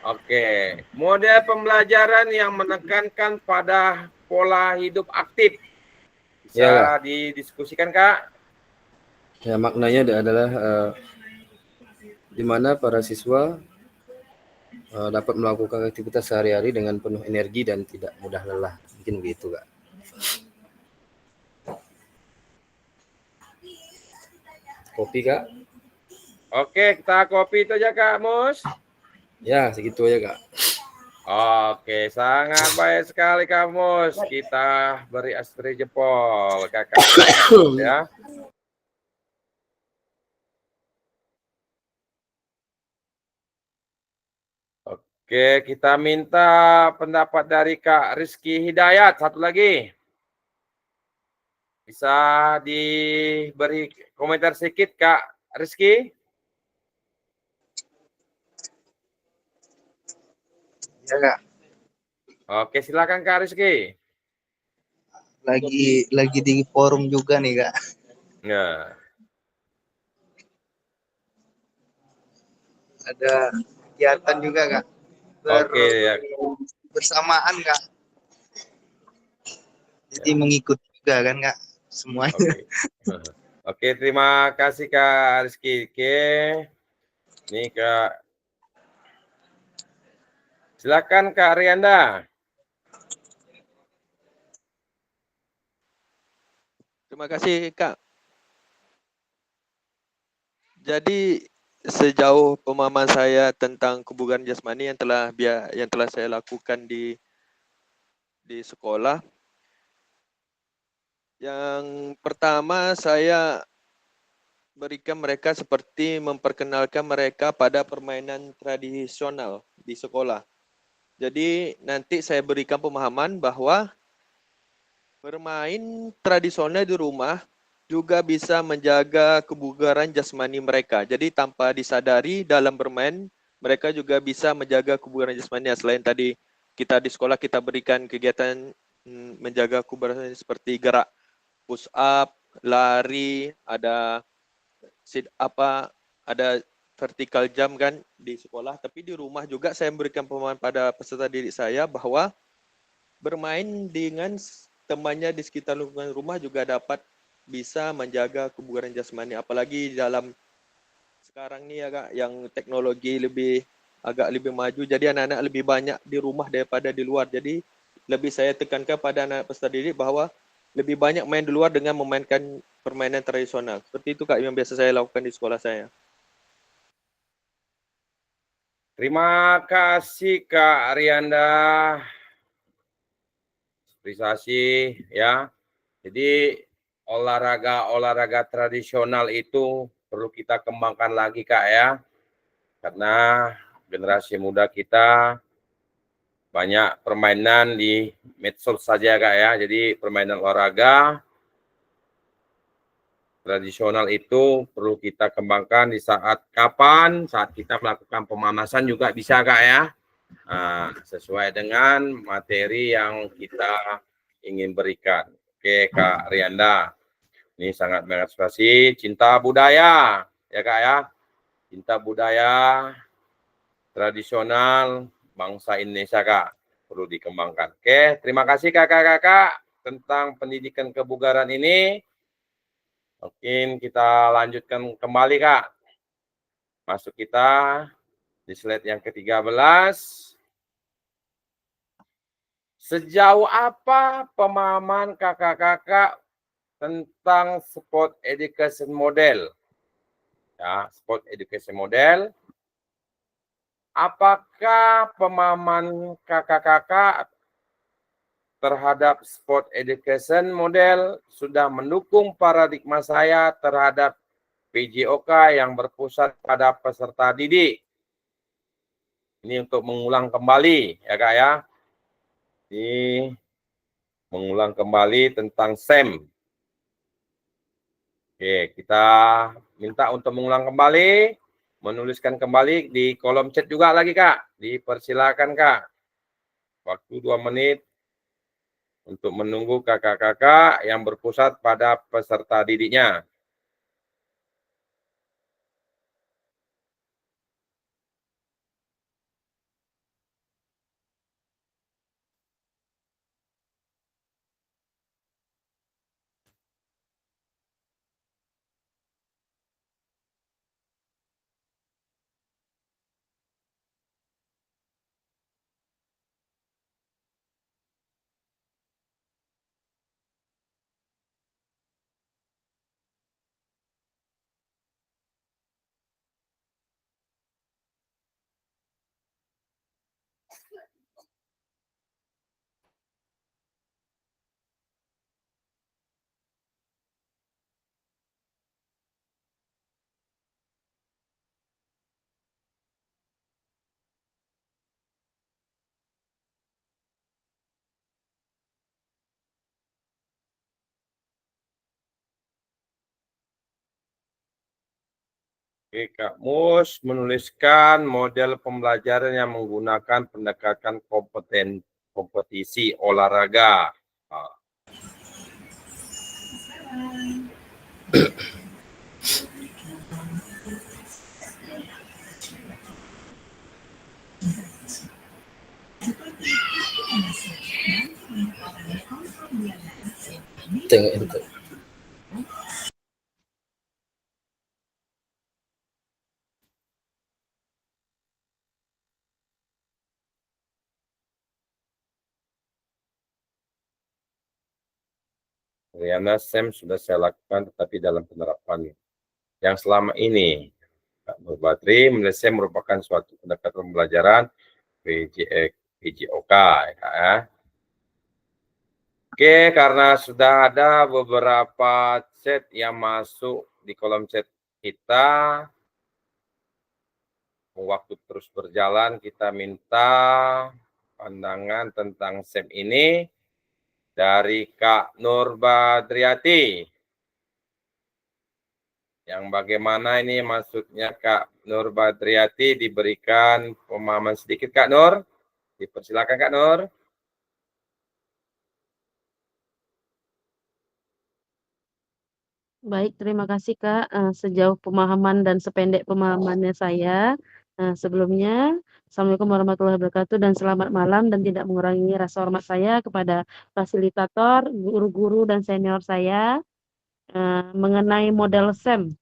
Oke, model pembelajaran yang menekankan pada pola hidup aktif. Bisa
Ya,
didiskusikan Kak?
Ya, maknanya adalah di mana para siswa dapat melakukan aktivitas sehari-hari dengan penuh energi dan tidak mudah lelah. Mungkin begitu Kak. Kopi Kak?
Oke, kita kopi itu aja Kak Mus.
Ya, segitu aja Kak.
Oke, sangat baik sekali Kak Mus. Kita beri aspirasi jempol Kakak ya. Oke, kita minta pendapat dari Kak Rizky Hidayat. Satu lagi. Bisa diberi komentar sedikit Kak Rizky?
Ya Kak,
Oke, silakan Kak Rizky.
lagi di forum juga nih Kak.
Nah,
Ada kegiatan juga Kak.
oke ya.
Bersamaan Kak. Jadi mengikut juga kan Kak semuanya.
Oke. Oke, terima kasih Kak Rizky. Oke. Ini Kak. Silakan Kak Rianda.
Terima kasih Kak. Jadi sejauh pemahaman saya tentang kebugaran jasmani yang telah saya lakukan di sekolah, yang pertama saya berikan mereka seperti memperkenalkan mereka pada permainan tradisional di sekolah. Jadi nanti saya berikan pemahaman bahwa bermain tradisional di rumah juga bisa menjaga kebugaran jasmani mereka. Jadi tanpa disadari dalam bermain, mereka juga bisa menjaga kebugaran jasmani. Selain tadi kita di sekolah kita berikan kegiatan menjaga kebugaran seperti gerak push up, lari, ada sit apa, ada vertical jump kan di sekolah. Tapi di rumah juga saya memberikan pemahaman pada peserta didik saya bahwa bermain dengan temannya di sekitar lingkungan rumah juga dapat bisa menjaga kebugaran jasmani. Apalagi dalam sekarang ini ya Kak, yang teknologi agak lebih maju. Jadi anak-anak lebih banyak di rumah daripada di luar. Jadi lebih saya tekankan pada anak peserta didik bahwa lebih banyak main di luar dengan memainkan permainan tradisional. Seperti itu Kak yang biasa saya lakukan di sekolah saya.
Terima kasih Kak Rianda. Apresiasi ya. Jadi olahraga tradisional itu perlu kita kembangkan lagi Kak ya. Karena generasi muda kita banyak permainan di medsos saja Kak ya. Jadi permainan olahraga tradisional itu perlu kita kembangkan di saat kapan? Saat kita melakukan pemanasan juga bisa Kak ya. Nah, sesuai dengan materi yang kita ingin berikan. Oke Kak Rianda, ini sangat mengekspresi cinta budaya ya Kak ya. Cinta budaya tradisional bangsa Indonesia Kak, perlu dikembangkan. Oke, terima kasih kakak-kakak tentang pendidikan kebugaran ini. Mungkin kita lanjutkan kembali Kak. Masuk kita di slide yang ke-13. Sejauh apa pemahaman kakak-kakak tentang sport education model? Ya, sport education model. Apakah pemahaman kakak-kakak terhadap sport education model sudah mendukung paradigma saya terhadap PJOK yang berpusat pada peserta didik? Ini untuk mengulang kembali ya Kak ya. Ini mengulang kembali tentang SEM. Oke, kita minta untuk mengulang kembali, menuliskan kembali di kolom chat juga lagi Kak. Dipersilakan Kak. Waktu 2 menit untuk menunggu kakak-kakak yang berpusat pada peserta didiknya. Oke, Kak Mus menuliskan model pembelajaran yang menggunakan pendekatan kompetisi olahraga.
Tengok itu.
Riana SEM sudah saya lakukan tetapi dalam penerapannya. Yang selama ini Kak Nur Badri menilai SEM merupakan suatu pendekatan pembelajaran PJOK ya. Oke, karena sudah ada beberapa chat yang masuk di kolom chat kita, waktu terus berjalan kita minta pandangan tentang SEM ini dari Kak Nur Badriati. Yang bagaimana ini maksudnya Kak Nur Badriati, diberikan pemahaman sedikit Kak Nur. Dipersilakan Kak Nur.
Baik, terima kasih Kak. Sejauh pemahaman dan sependek pemahamannya saya, sebelumnya Assalamualaikum warahmatullahi wabarakatuh dan selamat malam, dan tidak mengurangi rasa hormat saya kepada fasilitator, guru-guru dan senior saya mengenai model SEM.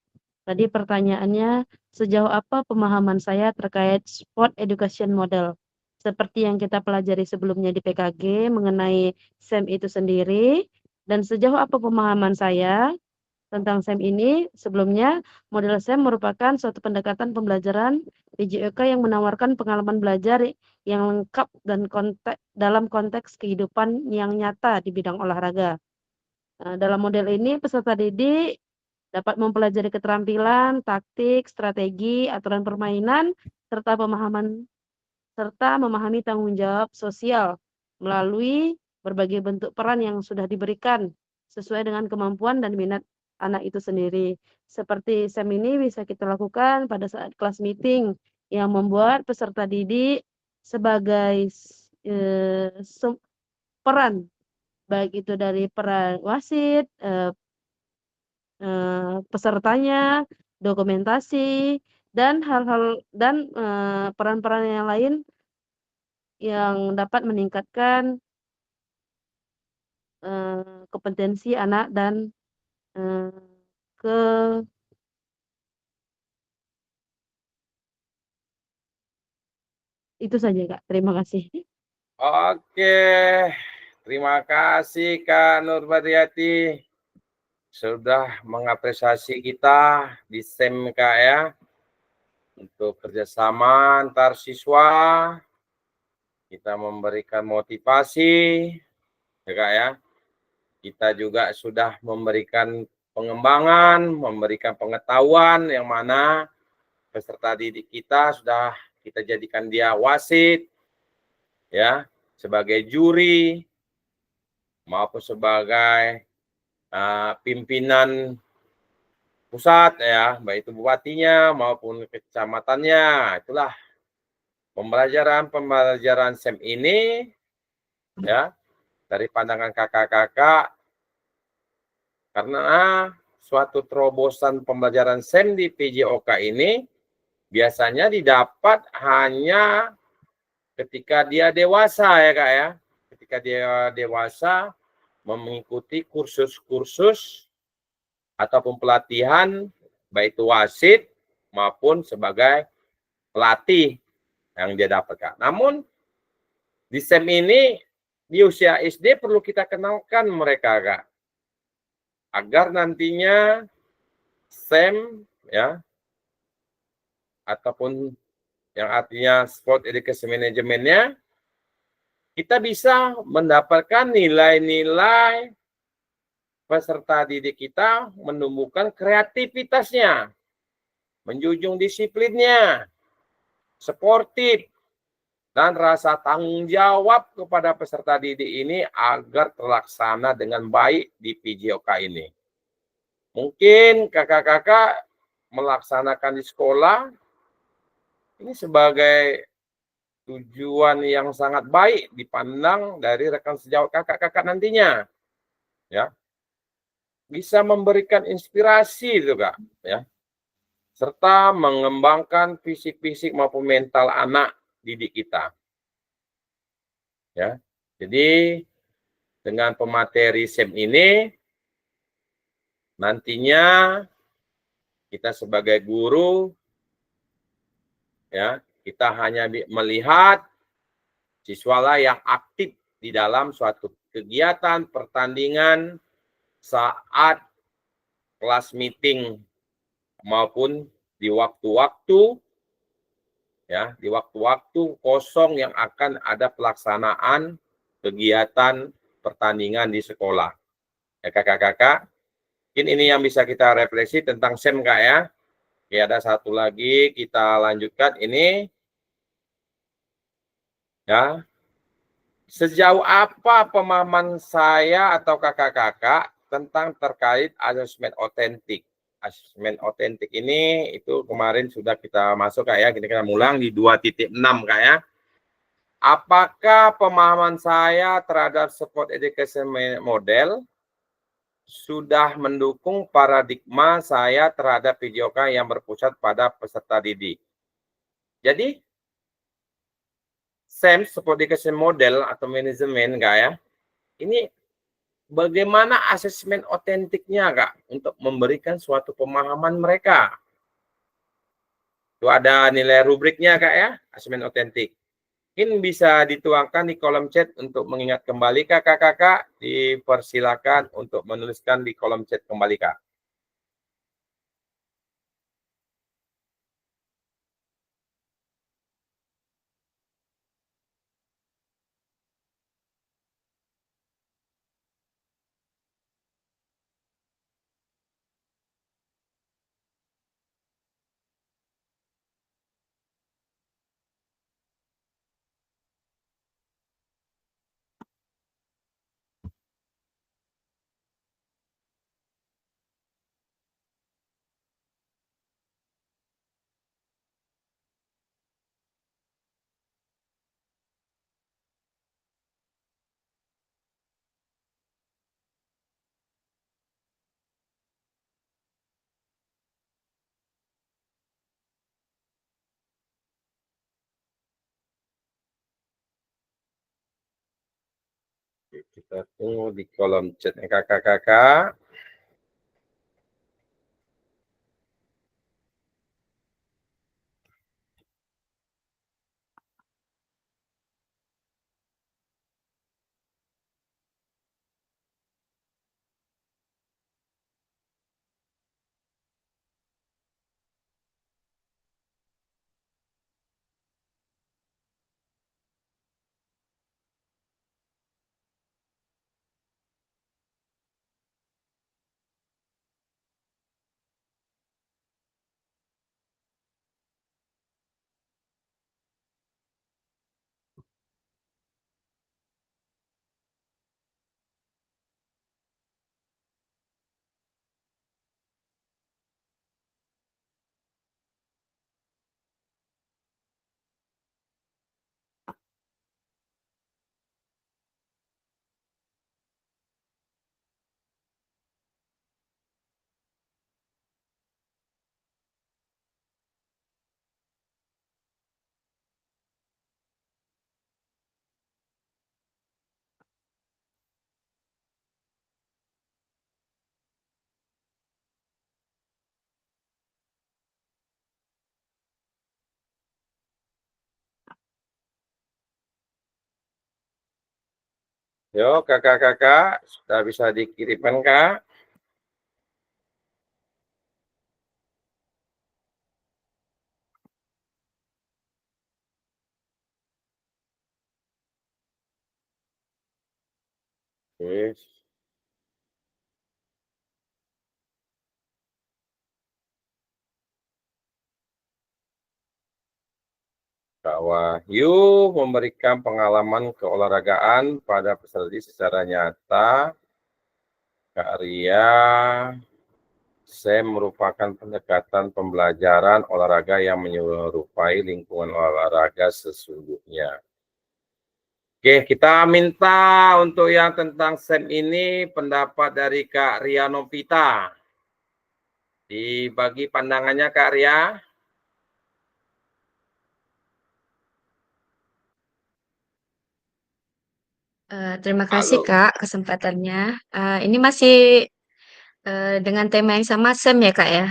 Tadi pertanyaannya, sejauh apa pemahaman saya terkait sport education model? Seperti yang kita pelajari sebelumnya di PKG mengenai SEM itu sendiri, dan sejauh apa pemahaman saya tentang SEM ini. Sebelumnya, model SEM merupakan suatu pendekatan pembelajaran PJOK yang menawarkan pengalaman belajar yang lengkap dan dalam konteks kehidupan yang nyata di bidang olahraga. Dalam model ini, peserta didik dapat mempelajari keterampilan, taktik, strategi, aturan permainan, serta pemahaman serta memahami tanggung jawab sosial melalui berbagai bentuk peran yang sudah diberikan sesuai dengan kemampuan dan minat anak itu sendiri. Seperti SEM ini bisa kita lakukan pada saat kelas meeting yang membuat peserta didik sebagai peran, baik itu dari peran wasit, pesertanya, dokumentasi, dan hal-hal dan peran-peran yang lain yang dapat meningkatkan kompetensi anak dan ke itu saja Kak, terima kasih.
Oke, terima kasih Kak Nurbadiati sudah mengapresiasi kita di SEM Kak ya, untuk kerjasama antar siswa, kita memberikan motivasi ya Kak ya, kita juga sudah memberikan pengembangan, memberikan pengetahuan yang mana peserta didik kita sudah kita jadikan dia wasit, ya, sebagai juri, maupun sebagai pimpinan pusat, ya, baik itu bupatinya maupun kecamatannya. Itulah pembelajaran SEM ini, ya, dari pandangan kakak-kakak, karena suatu terobosan pembelajaran SEM di PJOK ini biasanya didapat hanya ketika dia dewasa ya Kak ya. Ketika dia dewasa mengikuti kursus-kursus ataupun pelatihan baik itu wasit maupun sebagai pelatih yang dia dapat Kak. Namun di SEM ini di usia SD perlu kita kenalkan mereka Kak. Agar nantinya SEM ya ataupun yang artinya Sport Education Management-nya kita bisa mendapatkan nilai-nilai peserta didik kita menumbuhkan kreativitasnya, menjunjung disiplinnya, sportif, dan rasa tanggung jawab kepada peserta didik ini agar terlaksana dengan baik di PJOK ini. Mungkin kakak-kakak melaksanakan di sekolah ini sebagai tujuan yang sangat baik dipandang dari rekan sejawat kakak-kakak nantinya, ya, bisa memberikan inspirasi itu Kak, ya, serta mengembangkan fisik-fisik maupun mental anak didik kita, ya. Jadi dengan pemateri SEM ini nantinya kita sebagai guru, ya, kita hanya melihat siswalah yang aktif di dalam suatu kegiatan pertandingan saat kelas meeting maupun di waktu-waktu ya, di waktu-waktu kosong yang akan ada pelaksanaan kegiatan pertandingan di sekolah. Ya kakak-kakak, mungkin ini yang bisa kita refleksi tentang SEM Kak ya. Oke, ada satu lagi kita lanjutkan ini. Ya. Sejauh apa pemahaman saya atau kakak-kakak tentang terkait asesmen otentik? Asesmen otentik ini itu kemarin sudah kita masuk Kak ya, kita ulang di 2.6 Kak ya. Apakah pemahaman saya terhadap sport education model sudah mendukung paradigma saya terhadap PJOK yang berpusat pada peserta didik? Jadi SEM, sport education model atau manajemen Kak ya, ini bagaimana asesmen otentiknya Kak untuk memberikan suatu pemahaman mereka. Itu ada nilai rubriknya Kak ya, asesmen otentik. Mungkin bisa dituangkan di kolom chat untuk mengingat kembali kakak-kakak. Dipersilakan untuk menuliskan di kolom chat kembali Kak. Tunggu di kolom chat kakak-kakak. Yo, kakak-kakak, sudah bisa dikirimkan, Kak? Oke. Kak Wahyu memberikan pengalaman keolahragaan pada peserta secara nyata. Kak Ria, SEM merupakan pendekatan pembelajaran olahraga yang menyerupai lingkungan olahraga sesungguhnya. Oke, kita minta untuk yang tentang SEM ini pendapat dari Kak Ria Novita. Dibagi pandangannya Kak Ria.
Terima kasih
Halo.
Kak kesempatannya. Ini masih dengan tema yang sama SEM ya Kak ya?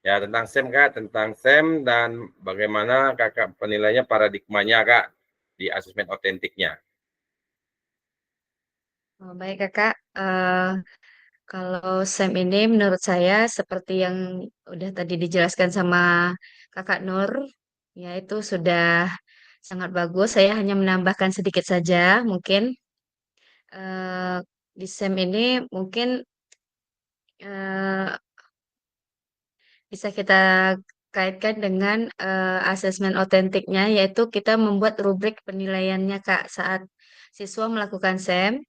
Ya, tentang SEM Kak, tentang SEM dan bagaimana Kakak penilainya paradigmanya Kak di asesmen otentiknya.
Oh, baik Kakak. Kalau SEM ini menurut saya seperti yang udah tadi dijelaskan sama Kakak Nur, ya itu sudah sangat bagus. Saya hanya menambahkan sedikit saja mungkin. Di SEM ini mungkin eh, bisa kita kaitkan dengan asesmen otentiknya, yaitu kita membuat rubrik penilaiannya, Kak. Saat siswa melakukan SEM,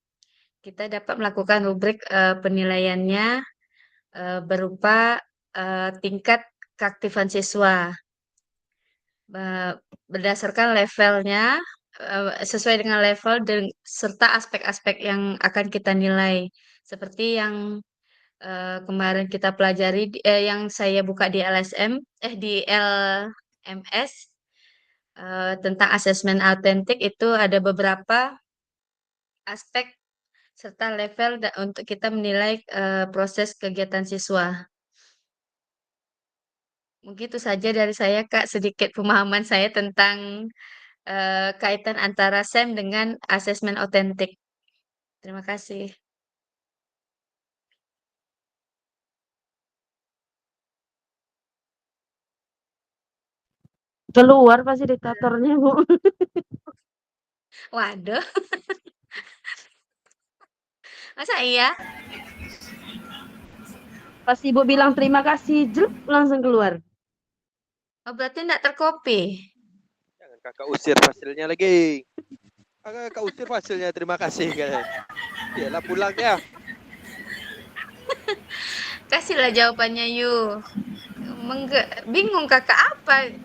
kita dapat melakukan rubrik penilaiannya berupa tingkat keaktifan siswa. Berdasarkan levelnya, sesuai dengan level dan serta aspek-aspek yang akan kita nilai. Seperti yang kemarin kita pelajari yang saya buka di LSM di LMS tentang asesmen autentik itu ada beberapa aspek serta level untuk kita menilai proses kegiatan siswa. Mungkin itu saja dari saya Kak, sedikit pemahaman saya tentang kaitan antara SEM dengan asesmen autentik. Terima kasih.
Keluar fasilitatornya, Bu.
Waduh. Masa iya?
Pas Ibu bilang terima kasih, jelek langsung keluar.
Oh, berarti enggak tercopy.
Jangan kakak usir hasilnya lagi. Kakak usir hasilnya, terima kasih kan. Yalah pulang ya.
Kasihlah jawabannya Yu. Bingung kakak apa?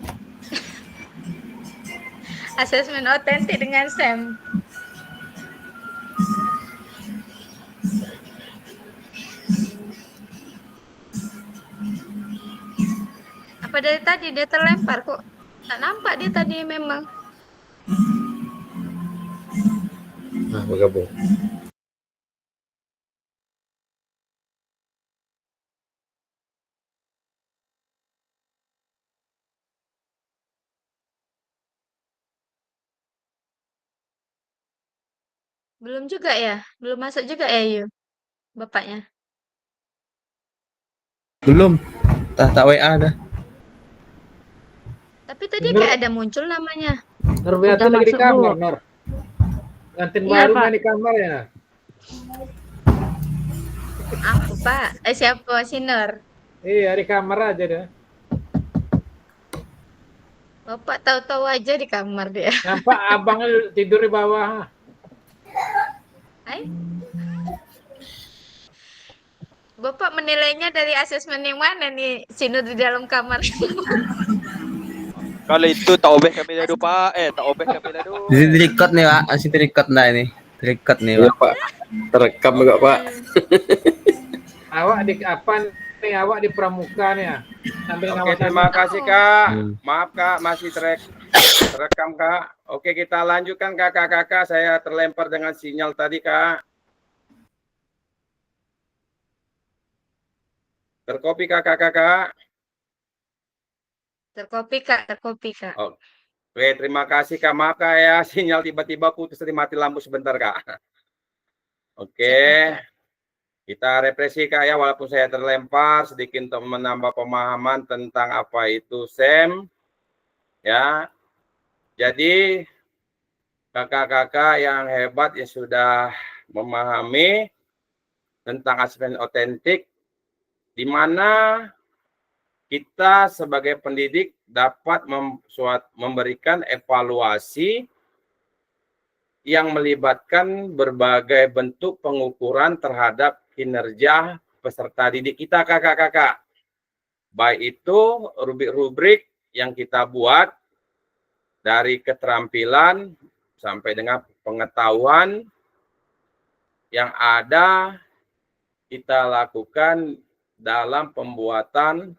Asesmen otentik dengan SEM. Apa dari tadi dia terlempar kok? Tak nampak dia tadi memang.
Nah, bergabung.
Belum juga ya? Belum masuk juga ya, Yu? Bapaknya.
Belum. Tak WA dah.
Tapi tadi
Nur,
kayak ada muncul namanya.
Nur Wiati
Udah
lagi di
masuk,
kamar,
Bu.
Nur. Ngantin
Iya,
baru
Pak.
main di kamar ya.
Aku, Pak. Siapa? Si Nur.
Iya, di kamar aja dia.
Bapak tahu-tahu aja di kamar dia.
Nampak abangnya tidur di bawah.
Hai. Bapak menilainya dari asesmen yang mana nih? Si Nur di dalam kamar.
Kalau itu tak obeh kami dadu Pak. Tak obeh kami dadu.
Di record nih, Pak. Masih record nah ini. Record nih,
Iya,
Pak.
Pak. Terekam juga, Pak.
Awak di apa nih? Awak di pramuka nih ya. Sambil
Oke,
ngawasin.
terima kasih Kak. Maaf Kak, masih terekam Kak. Oke, kita lanjutkan kakak-kakak. Saya terlempar dengan sinyal tadi Kak. Terkopi kakak-kakak.
Terkopi, Kak. Terkopi, Kak.
Oke, terima kasih Kak. Maaf Kak ya, sinyal tiba-tiba putus, tadi mati lampu sebentar Kak. Oke, kita represi Kak ya, walaupun saya terlempar sedikit untuk menambah pemahaman tentang apa itu SEM. Ya, jadi kakak-kakak yang hebat yang sudah memahami tentang asesmen otentik, di mana kita sebagai pendidik dapat memberikan evaluasi yang melibatkan berbagai bentuk pengukuran terhadap kinerja peserta didik kita kakak-kakak. Baik itu rubrik-rubrik yang kita buat dari keterampilan sampai dengan pengetahuan yang ada kita lakukan dalam pembuatan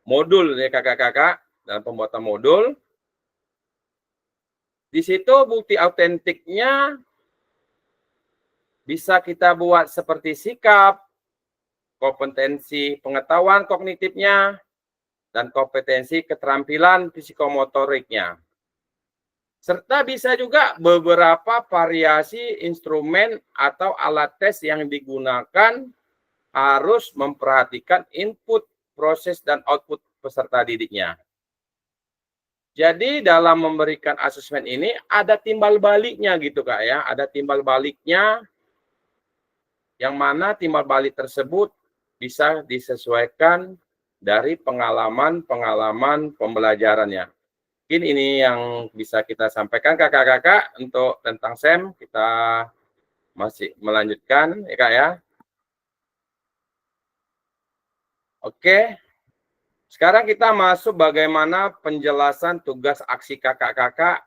modul ya kakak-kakak, dalam pembuatan modul. Di situ bukti autentiknya bisa kita buat seperti sikap, kompetensi pengetahuan kognitifnya, dan kompetensi keterampilan psikomotoriknya. Serta bisa juga beberapa variasi instrumen atau alat tes yang digunakan harus memperhatikan input, proses, dan output peserta didiknya. Jadi dalam memberikan asesmen ini ada timbal baliknya gitu Kak ya. Ada timbal baliknya yang mana timbal balik tersebut bisa disesuaikan dari pengalaman-pengalaman pembelajarannya. Mungkin ini yang bisa kita sampaikan kakak-kakak untuk tentang SEM. Kita masih melanjutkan ya Kak ya. Oke. Sekarang kita masuk bagaimana penjelasan tugas aksi kakak-kakak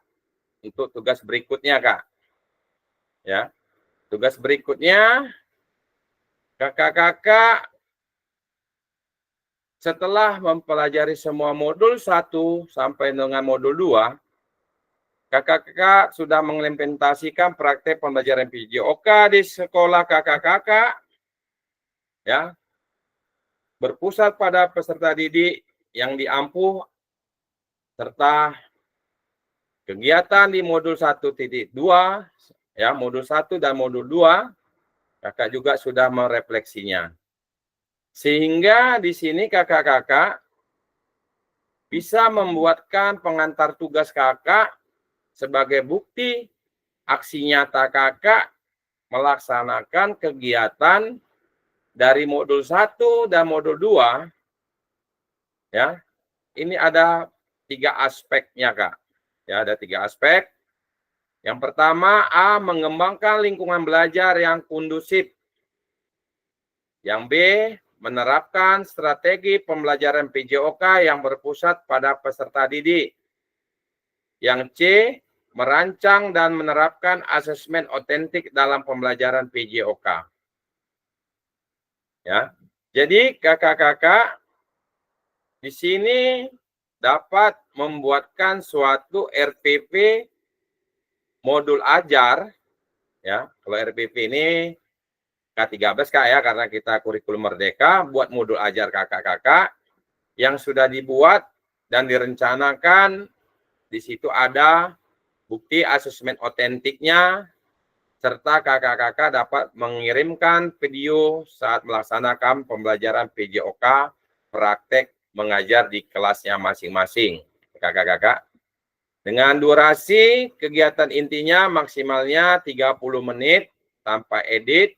untuk tugas berikutnya Kak. Ya. Tugas berikutnya kakak-kakak setelah mempelajari semua modul 1 sampai dengan modul 2, kakak-kakak sudah mengimplementasikan praktek pembelajaran PJOK di sekolah kakak-kakak. Ya. Berpusat pada peserta didik yang diampuh serta kegiatan di modul 1.2 ya, modul 1 dan modul 2 kakak juga sudah merefleksinya. Sehingga di sini kakak-kakak bisa membuatkan pengantar tugas kakak sebagai bukti aksi nyata kakak melaksanakan kegiatan dari modul 1 dan modul 2, ya, ini ada 3 aspeknya, Kak. Ya, ada 3 aspek. Yang pertama, A, mengembangkan lingkungan belajar yang kondusif. Yang B, menerapkan strategi pembelajaran PJOK yang berpusat pada peserta didik. Yang C, merancang dan menerapkan asesmen otentik dalam pembelajaran PJOK. Ya, jadi kakak-kakak di sini dapat membuatkan suatu RPP modul ajar, ya. Kalau RPP ini K13 Kak ya, karena kita kurikulum merdeka, buat modul ajar kakak-kakak yang sudah dibuat dan direncanakan. Di situ ada bukti asesmen otentiknya, serta kakak-kakak dapat mengirimkan video saat melaksanakan pembelajaran PJOK praktek mengajar di kelasnya masing-masing. Kakak-kakak, dengan durasi kegiatan intinya maksimalnya 30 menit tanpa edit.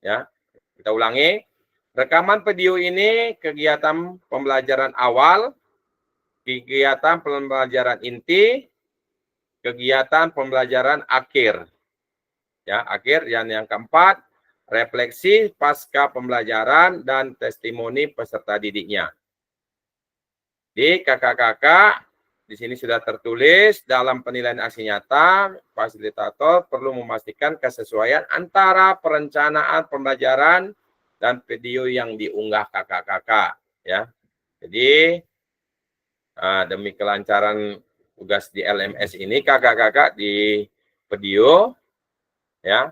Ya, kita ulangi. Rekaman video ini kegiatan pembelajaran awal, kegiatan pembelajaran inti, kegiatan pembelajaran akhir. Ya, akhir. Dan yang keempat, refleksi pasca pembelajaran dan testimoni peserta didiknya. Jadi kakak-kakak, di sini sudah tertulis dalam penilaian aksi nyata, fasilitator perlu memastikan kesesuaian antara perencanaan pembelajaran dan video yang diunggah kakak-kakak. Ya, jadi demi kelancaran tugas di LMS ini, kakak-kakak di video, ya,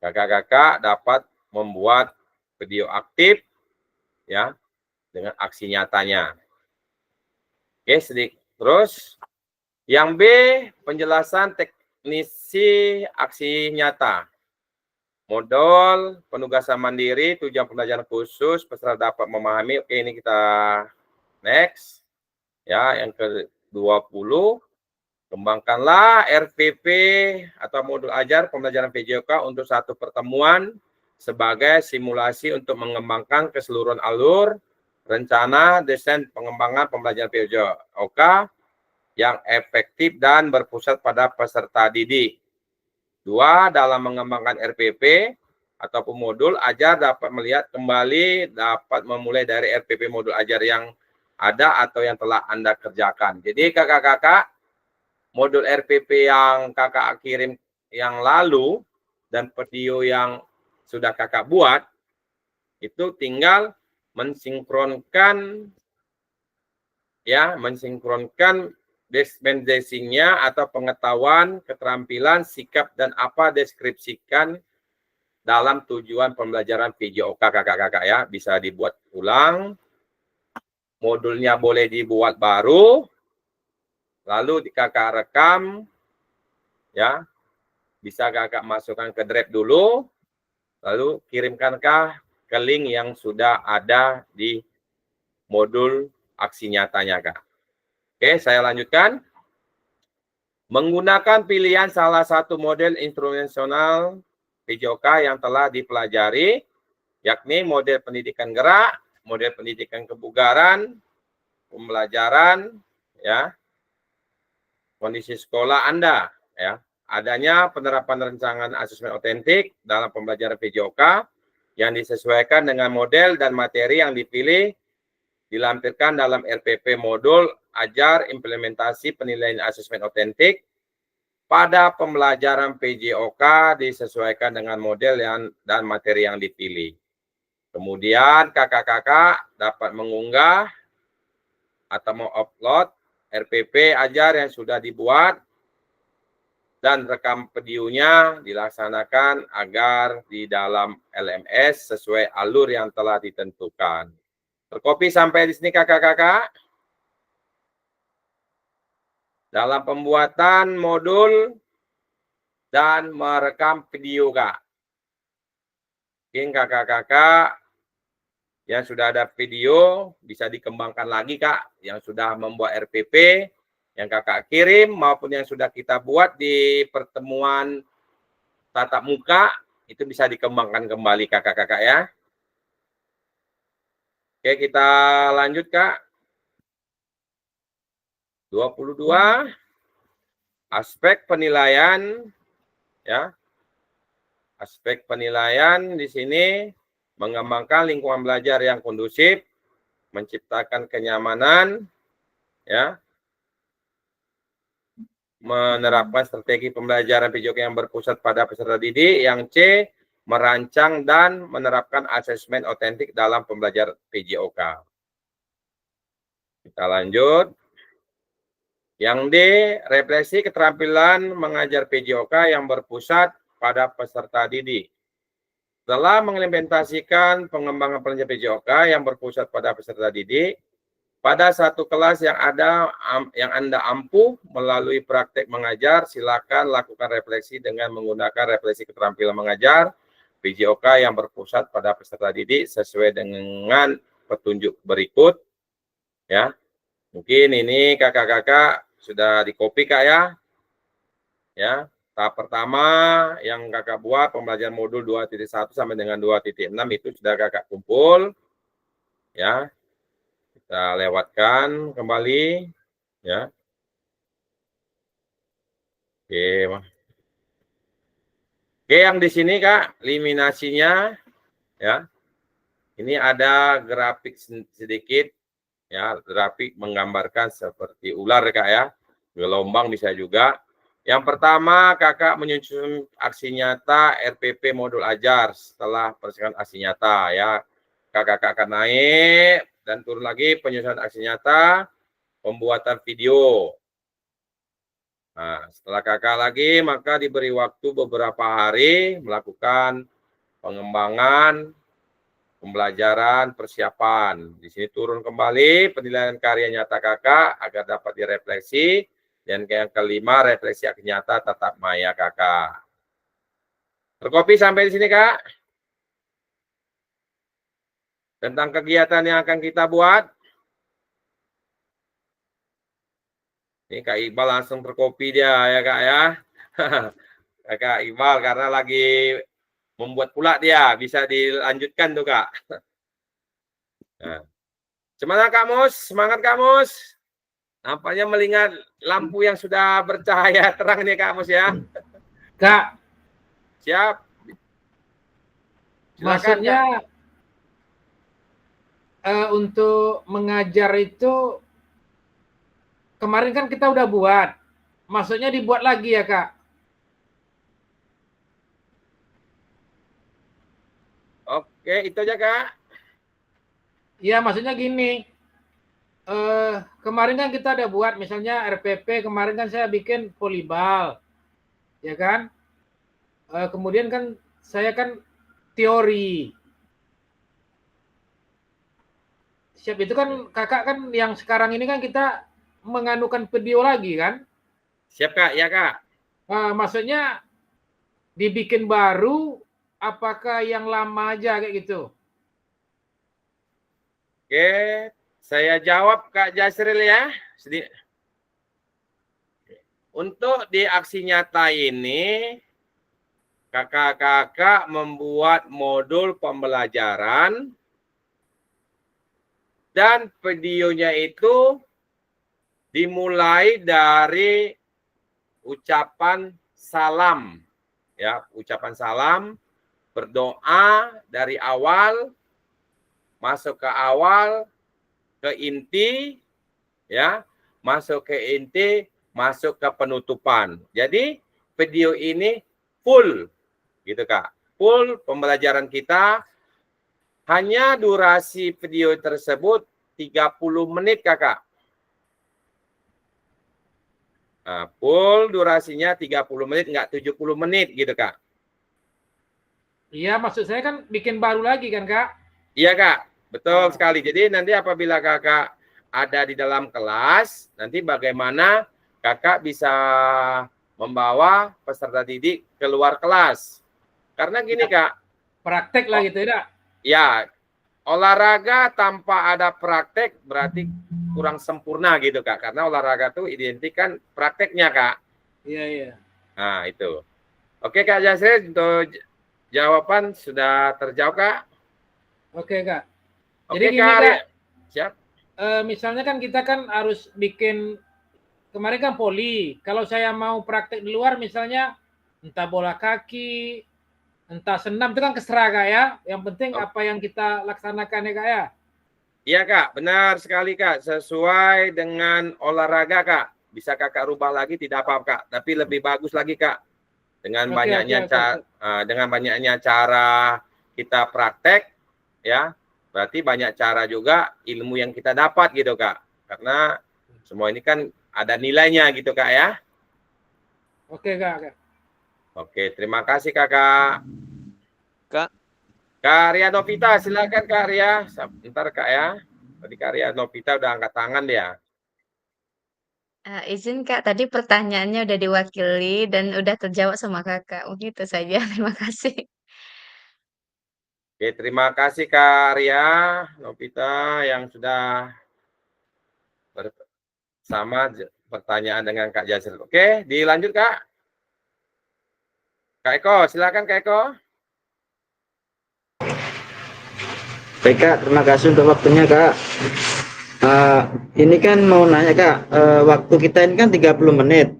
kakak-kakak dapat membuat video aktif, ya, dengan aksi nyatanya. Oke, sedikit. Terus, yang B, penjelasan teknisi aksi nyata. Modul penugasan mandiri, tujuan pembelajaran khusus, peserta dapat memahami. Oke, ini kita next. Ya, yang ke-20. Kembangkanlah RPP atau modul ajar pembelajaran PJOK untuk satu pertemuan sebagai simulasi untuk mengembangkan keseluruhan alur rencana desain pengembangan pembelajaran PJOK yang efektif dan berpusat pada peserta didik. 2. Dalam mengembangkan RPP ataupun modul ajar dapat melihat kembali, dapat memulai dari RPP modul ajar yang ada atau yang telah Anda kerjakan. Jadi kakak-kakak, modul RPP yang kakak kirim yang lalu dan video yang sudah kakak buat, itu tinggal mensinkronkan, ya, mensinkronkan deskripsinya atau pengetahuan, keterampilan, sikap, dan apa deskripsikan dalam tujuan pembelajaran PJOK kakak-kakak, ya. Bisa dibuat ulang, modulnya boleh dibuat baru, lalu kakak rekam, ya, bisa kakak masukkan ke Drive dulu, lalu kirimkankah ke link yang sudah ada di modul aksi nyatanya, Kak. Oke, saya lanjutkan. Menggunakan pilihan salah satu model instrumental PJOK yang telah dipelajari, yakni model pendidikan gerak, model pendidikan kebugaran, pembelajaran, ya, kondisi sekolah Anda, ya. Adanya penerapan rancangan asesmen otentik dalam pembelajaran PJOK yang disesuaikan dengan model dan materi yang dipilih, dilampirkan dalam RPP modul ajar implementasi penilaian asesmen otentik pada pembelajaran PJOK disesuaikan dengan model dan materi yang dipilih. Kemudian kakak-kakak dapat mengunggah atau mengupload RPP ajar yang sudah dibuat dan rekam videonya dilaksanakan agar di dalam LMS sesuai alur yang telah ditentukan. Terkopi sampai di sini kakak-kakak? Dalam pembuatan modul dan merekam video, Kak. Mungkin kakak-kakak yang sudah ada video bisa dikembangkan lagi, Kak, yang sudah membuat RPP yang kakak kirim maupun yang sudah kita buat di pertemuan tatap muka, itu bisa dikembangkan kembali kakak-kakak, ya. Oke, kita lanjut, Kak. 22 aspek penilaian, ya. Aspek penilaian di sini mengembangkan lingkungan belajar yang kondusif, menciptakan kenyamanan, ya. Menerapkan strategi pembelajaran PJOK yang berpusat pada peserta didik. Yang C, merancang dan menerapkan asesmen otentik dalam pembelajaran PJOK. Kita lanjut. Yang D, refleksi keterampilan mengajar PJOK yang berpusat pada peserta didik. Setelah mengimplementasikan pengembangan pelajaran PJOK yang berpusat pada peserta didik, Pada satu kelas yang Anda ampuh melalui praktek mengajar, silakan lakukan refleksi dengan menggunakan refleksi keterampilan mengajar PJOK yang berpusat pada peserta didik sesuai dengan petunjuk berikut. Ya, mungkin ini kakak-kakak sudah di-copy Kak ya. Ya, tahap pertama yang kakak buat pembelajaran modul 2.1 sampai dengan 2.6 itu sudah kakak kumpul. Ya, kita lewatkan kembali. Ya. Oke. Oke, yang di sini Kak, eliminasinya ya. Ini ada grafik sedikit ya, grafik menggambarkan seperti ular Kak ya. Gelombang bisa juga. Yang pertama, kakak menyusun aksi nyata RPP modul ajar setelah persiapan aksi nyata ya. Kakak akan naik dan turun lagi penyusunan aksi nyata, pembuatan video. Nah, setelah kakak lagi, maka diberi waktu beberapa hari melakukan pengembangan, pembelajaran, persiapan. Di sini turun kembali penilaian karya nyata kakak agar dapat direfleksi. Dan yang kelima, refleksi aksi nyata tatap maya kakak. Terkopi sampai di sini Kak? Tentang kegiatan yang akan kita buat. Ini Kak Iqbal langsung terkopi dia ya Kak ya. Kak Iqbal karena lagi membuat pula dia. Bisa dilanjutkan tuh Kak. Nah. Semangat Kak Mus, semangat Kak Mus. Nampaknya melihat lampu yang sudah bercahaya terang nih Kak Mus ya.
Kak.
Siap. Silakan,
maksudnya untuk mengajar itu kemarin kan kita udah buat. Maksudnya dibuat lagi ya Kak?
Oke, itu aja Kak.
Ya maksudnya gini. Kemarin kan kita ada buat misalnya RPP, kemarin kan saya bikin volleyball, ya kan? Kemudian kan saya kan teori. Siap itu kan kakak kan yang sekarang ini kan kita menganukan video lagi kan?
Siap Kak, ya Kak.
Maksudnya dibikin baru, apakah yang lama aja kayak gitu?
Oke. Saya jawab Kak Jasril ya. Untuk di aksi nyata ini, kakak-kakak membuat modul pembelajaran dan videonya itu dimulai dari ucapan salam. Ya, ucapan salam, berdoa dari awal, masuk ke awal, ke inti, ya, masuk ke inti, masuk ke penutupan. Jadi video ini full, gitu Kak. Full pembelajaran kita. Hanya durasi video tersebut 30 menit Kakak. Nah, full durasinya 30 menit, enggak 70 menit gitu Kak.
Iya, maksud saya kan bikin baru lagi kan Kak?
Iya Kak. Betul sekali. Jadi nanti apabila kakak ada di dalam kelas, nanti bagaimana kakak bisa membawa peserta didik keluar kelas. Karena gini Kak.
Praktek lah gitu ya?
Ya, olahraga tanpa ada praktek berarti kurang sempurna gitu Kak. Karena olahraga itu identik kan prakteknya Kak.
Iya, iya.
Nah itu. Oke Kak Jasril, untuk jawaban sudah terjawab Kak?
Oke Kak.
Oke,
jadi gini Kak,
siap.
Misalnya kan kita kan harus bikin, kemarin kan poli, kalau saya mau praktek di luar misalnya, entah bola kaki, entah senam, itu kan keserah Kak ya, yang penting apa yang kita laksanakan ya Kak ya?
Iya Kak, benar sekali Kak, sesuai dengan olahraga Kak, bisa Kakak rubah lagi tidak apa-apa Kak, tapi lebih bagus lagi Kak, dengan banyaknya cara kita praktek, ya. Berarti banyak cara juga ilmu yang kita dapat gitu Kak. Karena semua ini kan ada nilainya gitu Kak ya.
Oke Kak.
Oke, terima kasih Kakak.
Kak
Kak Ria Novita, silakan Kak Ria. Sebentar Kak ya. Tadi Kak Ria Novita udah angkat tangan dia.
Izin Kak, tadi pertanyaannya udah diwakili dan udah terjawab sama Kakak. Begitu saja, terima kasih.
Oke, terima kasih Kak Ria Novita yang sudah bersama pertanyaan dengan Kak Jazil. Oke, dilanjut Kak. Kak Eko, silakan Kak Eko.
Baik Kak, terima kasih untuk waktunya Kak. Ini kan mau nanya Kak, waktu kita ini kan 30 menit.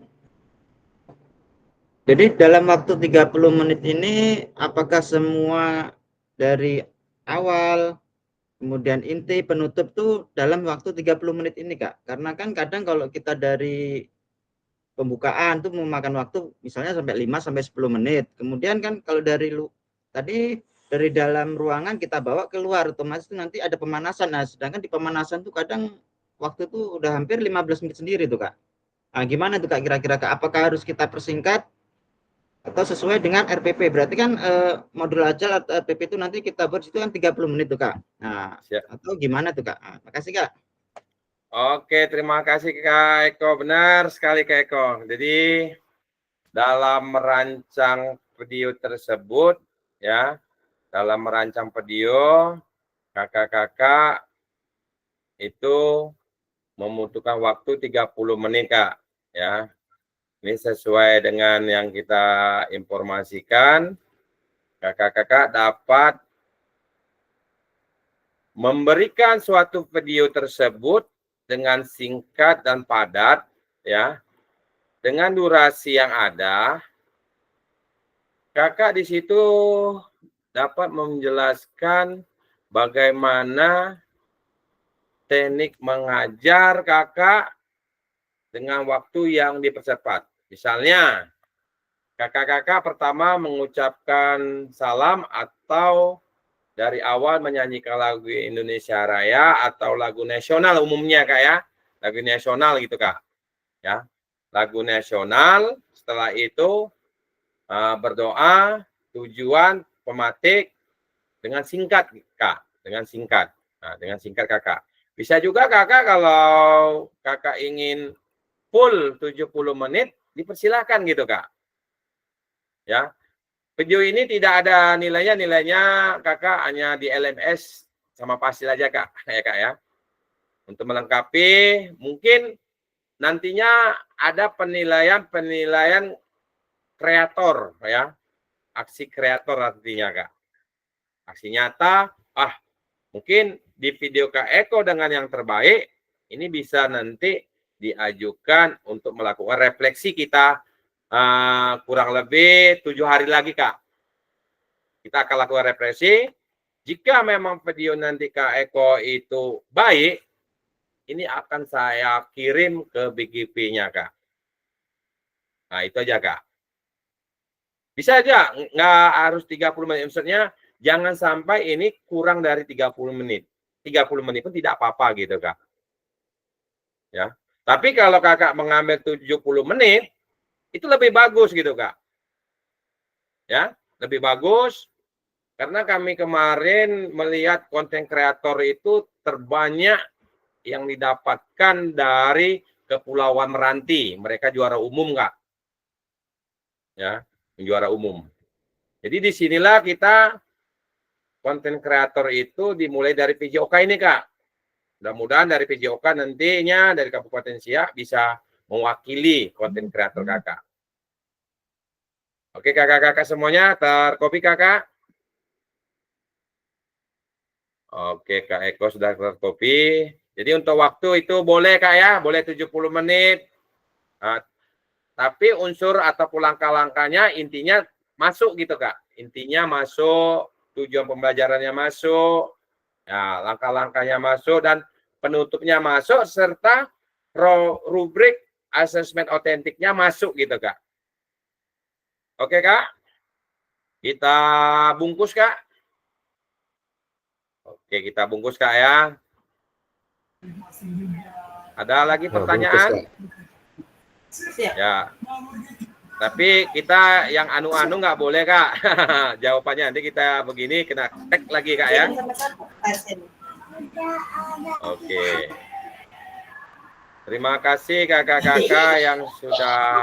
Jadi dalam waktu 30 menit ini apakah semua dari awal, kemudian inti, penutup tuh dalam waktu 30 menit ini Kak? Karena kan kadang kalau kita dari pembukaan tuh memakan waktu misalnya sampai 5 sampai 10 menit. Kemudian kan kalau dari tadi dari dalam ruangan kita bawa keluar, otomatis itu nanti ada pemanasan. Nah, sedangkan di pemanasan tuh kadang waktu tuh udah hampir 15 menit sendiri tuh Kak. Nah, gimana tuh Kak kira-kira Kak? Apakah harus kita persingkat atau sesuai dengan RPP? Berarti kan modul ajal atau RPP itu nanti kita buat itu kan 30 menit tuh Kak. Nah, atau gimana tuh Kak? Nah, makasih Kak.
Oke, terima kasih Kak Eko. Benar sekali Kak Eko. Jadi dalam merancang video tersebut ya, dalam merancang video kakak-kakak itu membutuhkan waktu 30 menit Kak ya. Ini sesuai dengan yang kita informasikan, kakak-kakak dapat memberikan suatu video tersebut dengan singkat dan padat ya. Dengan durasi yang ada, kakak di situ dapat menjelaskan bagaimana teknik mengajar kakak dengan waktu yang dipercepat. Misalnya, kakak-kakak pertama mengucapkan salam atau dari awal menyanyikan lagu Indonesia Raya atau lagu nasional umumnya Kak ya. Lagu nasional gitu Kak. Ya. Lagu nasional, setelah itu berdoa, tujuan, pematik dengan singkat Kak, dengan singkat. Nah, dengan singkat Kakak. Bisa juga Kakak kalau Kakak ingin full 70 menit dipersilakan gitu Kak. Ya. Video ini tidak ada nilainya Kakak hanya di LMS sama Pasil aja Kak, ya Kak ya. Untuk melengkapi mungkin nantinya ada penilaian kreator ya. Aksi kreator artinya Kak. Aksi nyata, mungkin di video Kak Eko dengan yang terbaik, ini bisa nanti diajukan untuk melakukan refleksi kita kurang lebih 7 hari lagi Kak. Kita akan lakukan refleksi. Jika memang video nanti Kak Eko itu baik, ini akan saya kirim ke BGP-nya Kak. Nah itu aja Kak. Bisa aja, nggak harus 30 menit. Maksudnya jangan sampai ini kurang dari 30 menit. 30 menit pun tidak apa-apa gitu Kak. Ya. Tapi kalau Kakak mengambil 70 menit, itu lebih bagus gitu Kak. Ya, lebih bagus. Karena kami kemarin melihat konten kreator itu terbanyak yang didapatkan dari Kepulauan Meranti. Mereka juara umum Kak. Ya, juara umum. Jadi disinilah kita konten kreator itu dimulai dari PJOK ini Kak. Mudah-mudahan dari PJOK nantinya dari Kabupaten Siak bisa mewakili konten kreator Kakak. Oke kakak-kakak semuanya tercopy Kakak. Oke Kak Eko sudah tercopy. Jadi untuk waktu itu boleh Kak ya, boleh 70 menit. Nah, tapi unsur atau langkah-langkahnya intinya masuk gitu Kak. Intinya masuk, tujuan pembelajarannya masuk, ya, langkah-langkahnya masuk dan penutupnya masuk serta rubrik asesmen otentiknya masuk gitu Kak. Oke Kak, kita bungkus Kak. Oke kita bungkus Kak ya. Ada lagi pertanyaan? Ya. Tapi kita yang anu-anu nggak boleh Kak. Jawabannya nanti kita begini kena tag lagi Kak ya. Oke. Terima kasih kakak-kakak yang sudah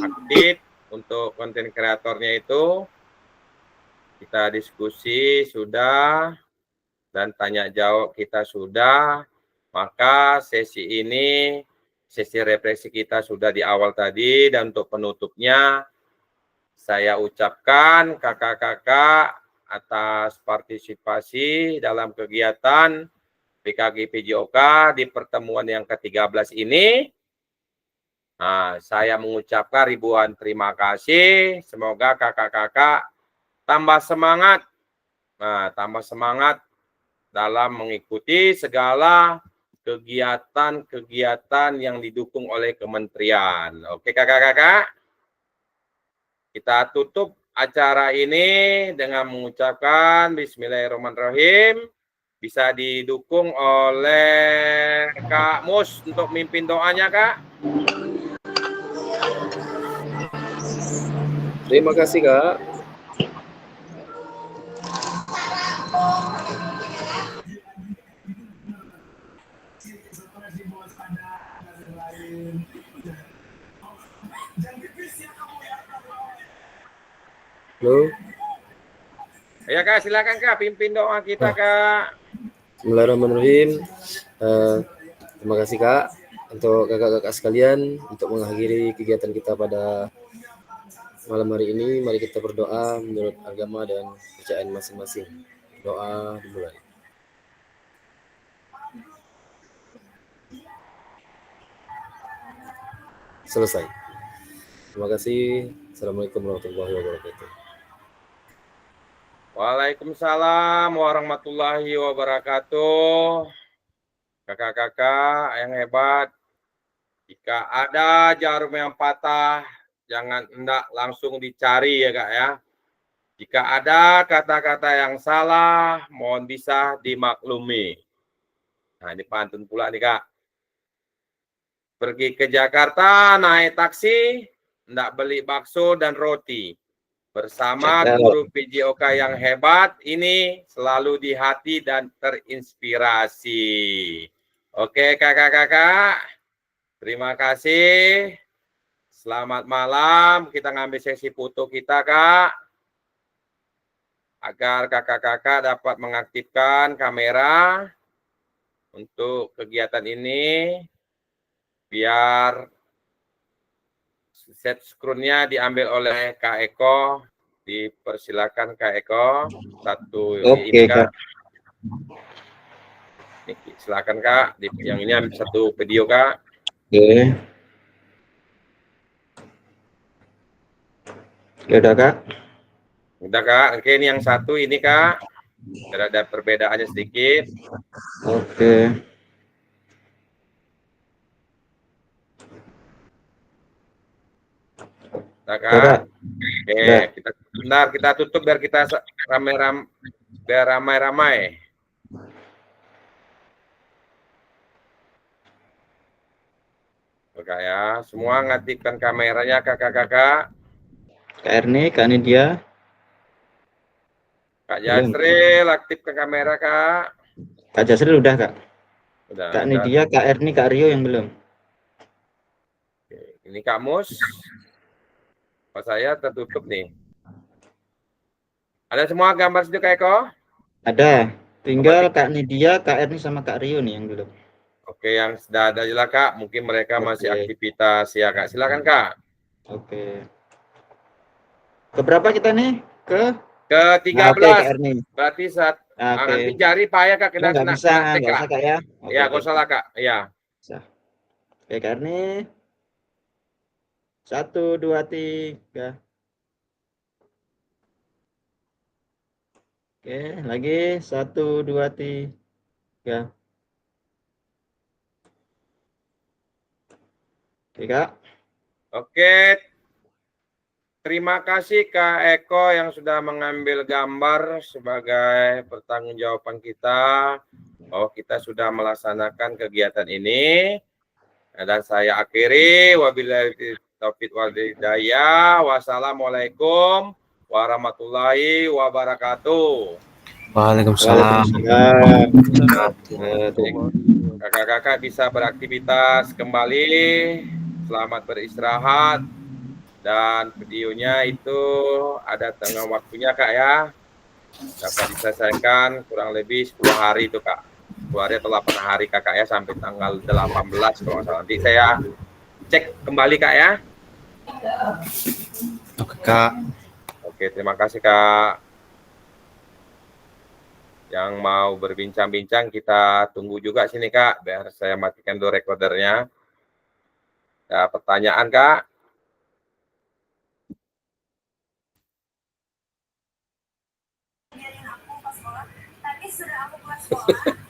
aktif untuk konten kreatornya itu. Kita diskusi sudah dan tanya jawab kita sudah. Maka sesi ini, sesi refleksi kita sudah di awal tadi, dan untuk penutupnya saya ucapkan kakak-kakak atas partisipasi dalam kegiatan PKG PJOK di pertemuan yang ke-13 ini. Nah, saya mengucapkan ribuan terima kasih. Semoga kakak-kakak tambah semangat. Nah, tambah semangat dalam mengikuti segala kegiatan-kegiatan yang didukung oleh kementerian. Oke kakak-kakak, kita tutup acara ini dengan mengucapkan Bismillahirrahmanirrahim. Bisa didukung oleh Kak Mus untuk mimpin doanya, Kak.
Terima kasih, Kak. Halo.
Ya Kak, silakan Kak, pimpin doa kita Kak.
Bismillahirrahmanirrahim. Terima kasih Kak untuk kakak-kakak sekalian untuk mengakhiri kegiatan kita pada malam hari ini. Mari kita berdoa menurut agama dan kepercayaan masing-masing. Doa dimulai. Selesai. Terima kasih. Assalamualaikum warahmatullahi wabarakatuh.
Waalaikumsalam warahmatullahi wabarakatuh. Kakak-kakak yang hebat, jika ada jarum yang patah, jangan hendak langsung dicari ya Kak ya. Jika ada kata-kata yang salah, mohon bisa dimaklumi. Nah ini pantun pula nih Kak. Pergi ke Jakarta, naik taksi, hendak beli bakso dan roti. Bersama guru PJOK yang hebat ini selalu di hati dan terinspirasi. Oke kakak-kakak, terima kasih. Selamat malam, kita ngambil sesi foto kita Kak. Agar kakak-kakak dapat mengaktifkan kamera untuk kegiatan ini. Biar set screen-nya diambil oleh Kak Eko. Dipersilakan Kak Eko. Satu ini Kak. Ini, silakan Kak. Yang ini ambil satu video Kak.
Oke. Oke, udah Kak.
Udah Kak. Oke, ini yang satu ini Kak. Ada perbedaannya sedikit.
Oke.
Nah, Kak. Oke, kita benar kita tutup biar kita ramai-ramai. Oke ya, semua ngaktifkan kameranya kakak-kakak.
Kak Erni, Kak Nidia.
Kak Jasril, aktifkan kamera Kak.
Kak Jasril udah Kak.
Udah,
Kak Nidia, Kak Erni, Kak Rio yang belum.
Oke, ini Kak Mus. Pas saya tertutup nih. Ada semua gambar situ Kak Eko?
Ada. Tinggal Kak Nidia, Kak Erni sama Kak Rio nih yang belum.
Oke, yang sudah ada jelas Kak. Mungkin mereka masih aktivitas ya Kak. Silakan Kak.
Oke. Keberapa kita nih?
Ke-13.
Nah, oke, Kak Erni.
Berarti saat nanti jari payah Kak kena
nggak bisa Kak ya.
Iya, nggak usah lah Kak. Iya.
Oke, Kak Erni. 1, 2, 3. Oke, lagi 1, 2, 3. Oke, Kak.
Oke. Terima kasih Kak Eko yang sudah mengambil gambar sebagai pertanggungjawaban kita. Oh, kita sudah melaksanakan kegiatan ini. Dan saya akhiri. Wabillahi taufiq wal hidayah. Wassalamualaikum warahmatullahi wabarakatuh.
Waalaikumsalam.
Kakak-kakak bisa beraktivitas kembali. Selamat beristirahat. Dan videonya itu ada tengah waktunya Kak ya. Dapat diselesaikan kurang lebih 10 hari itu Kak. 10 hari atau 8 hari Kakak ya, sampai tanggal 18 kalau nggak salah. Nanti saya cek kembali Kak ya.
Oke Kak.
Oke, terima kasih Kak. Yang mau berbincang-bincang kita tunggu juga sini Kak, biar saya matikan dulu recordernya. Ada pertanyaan Kak? Tadi sudah aku kelas sekolah.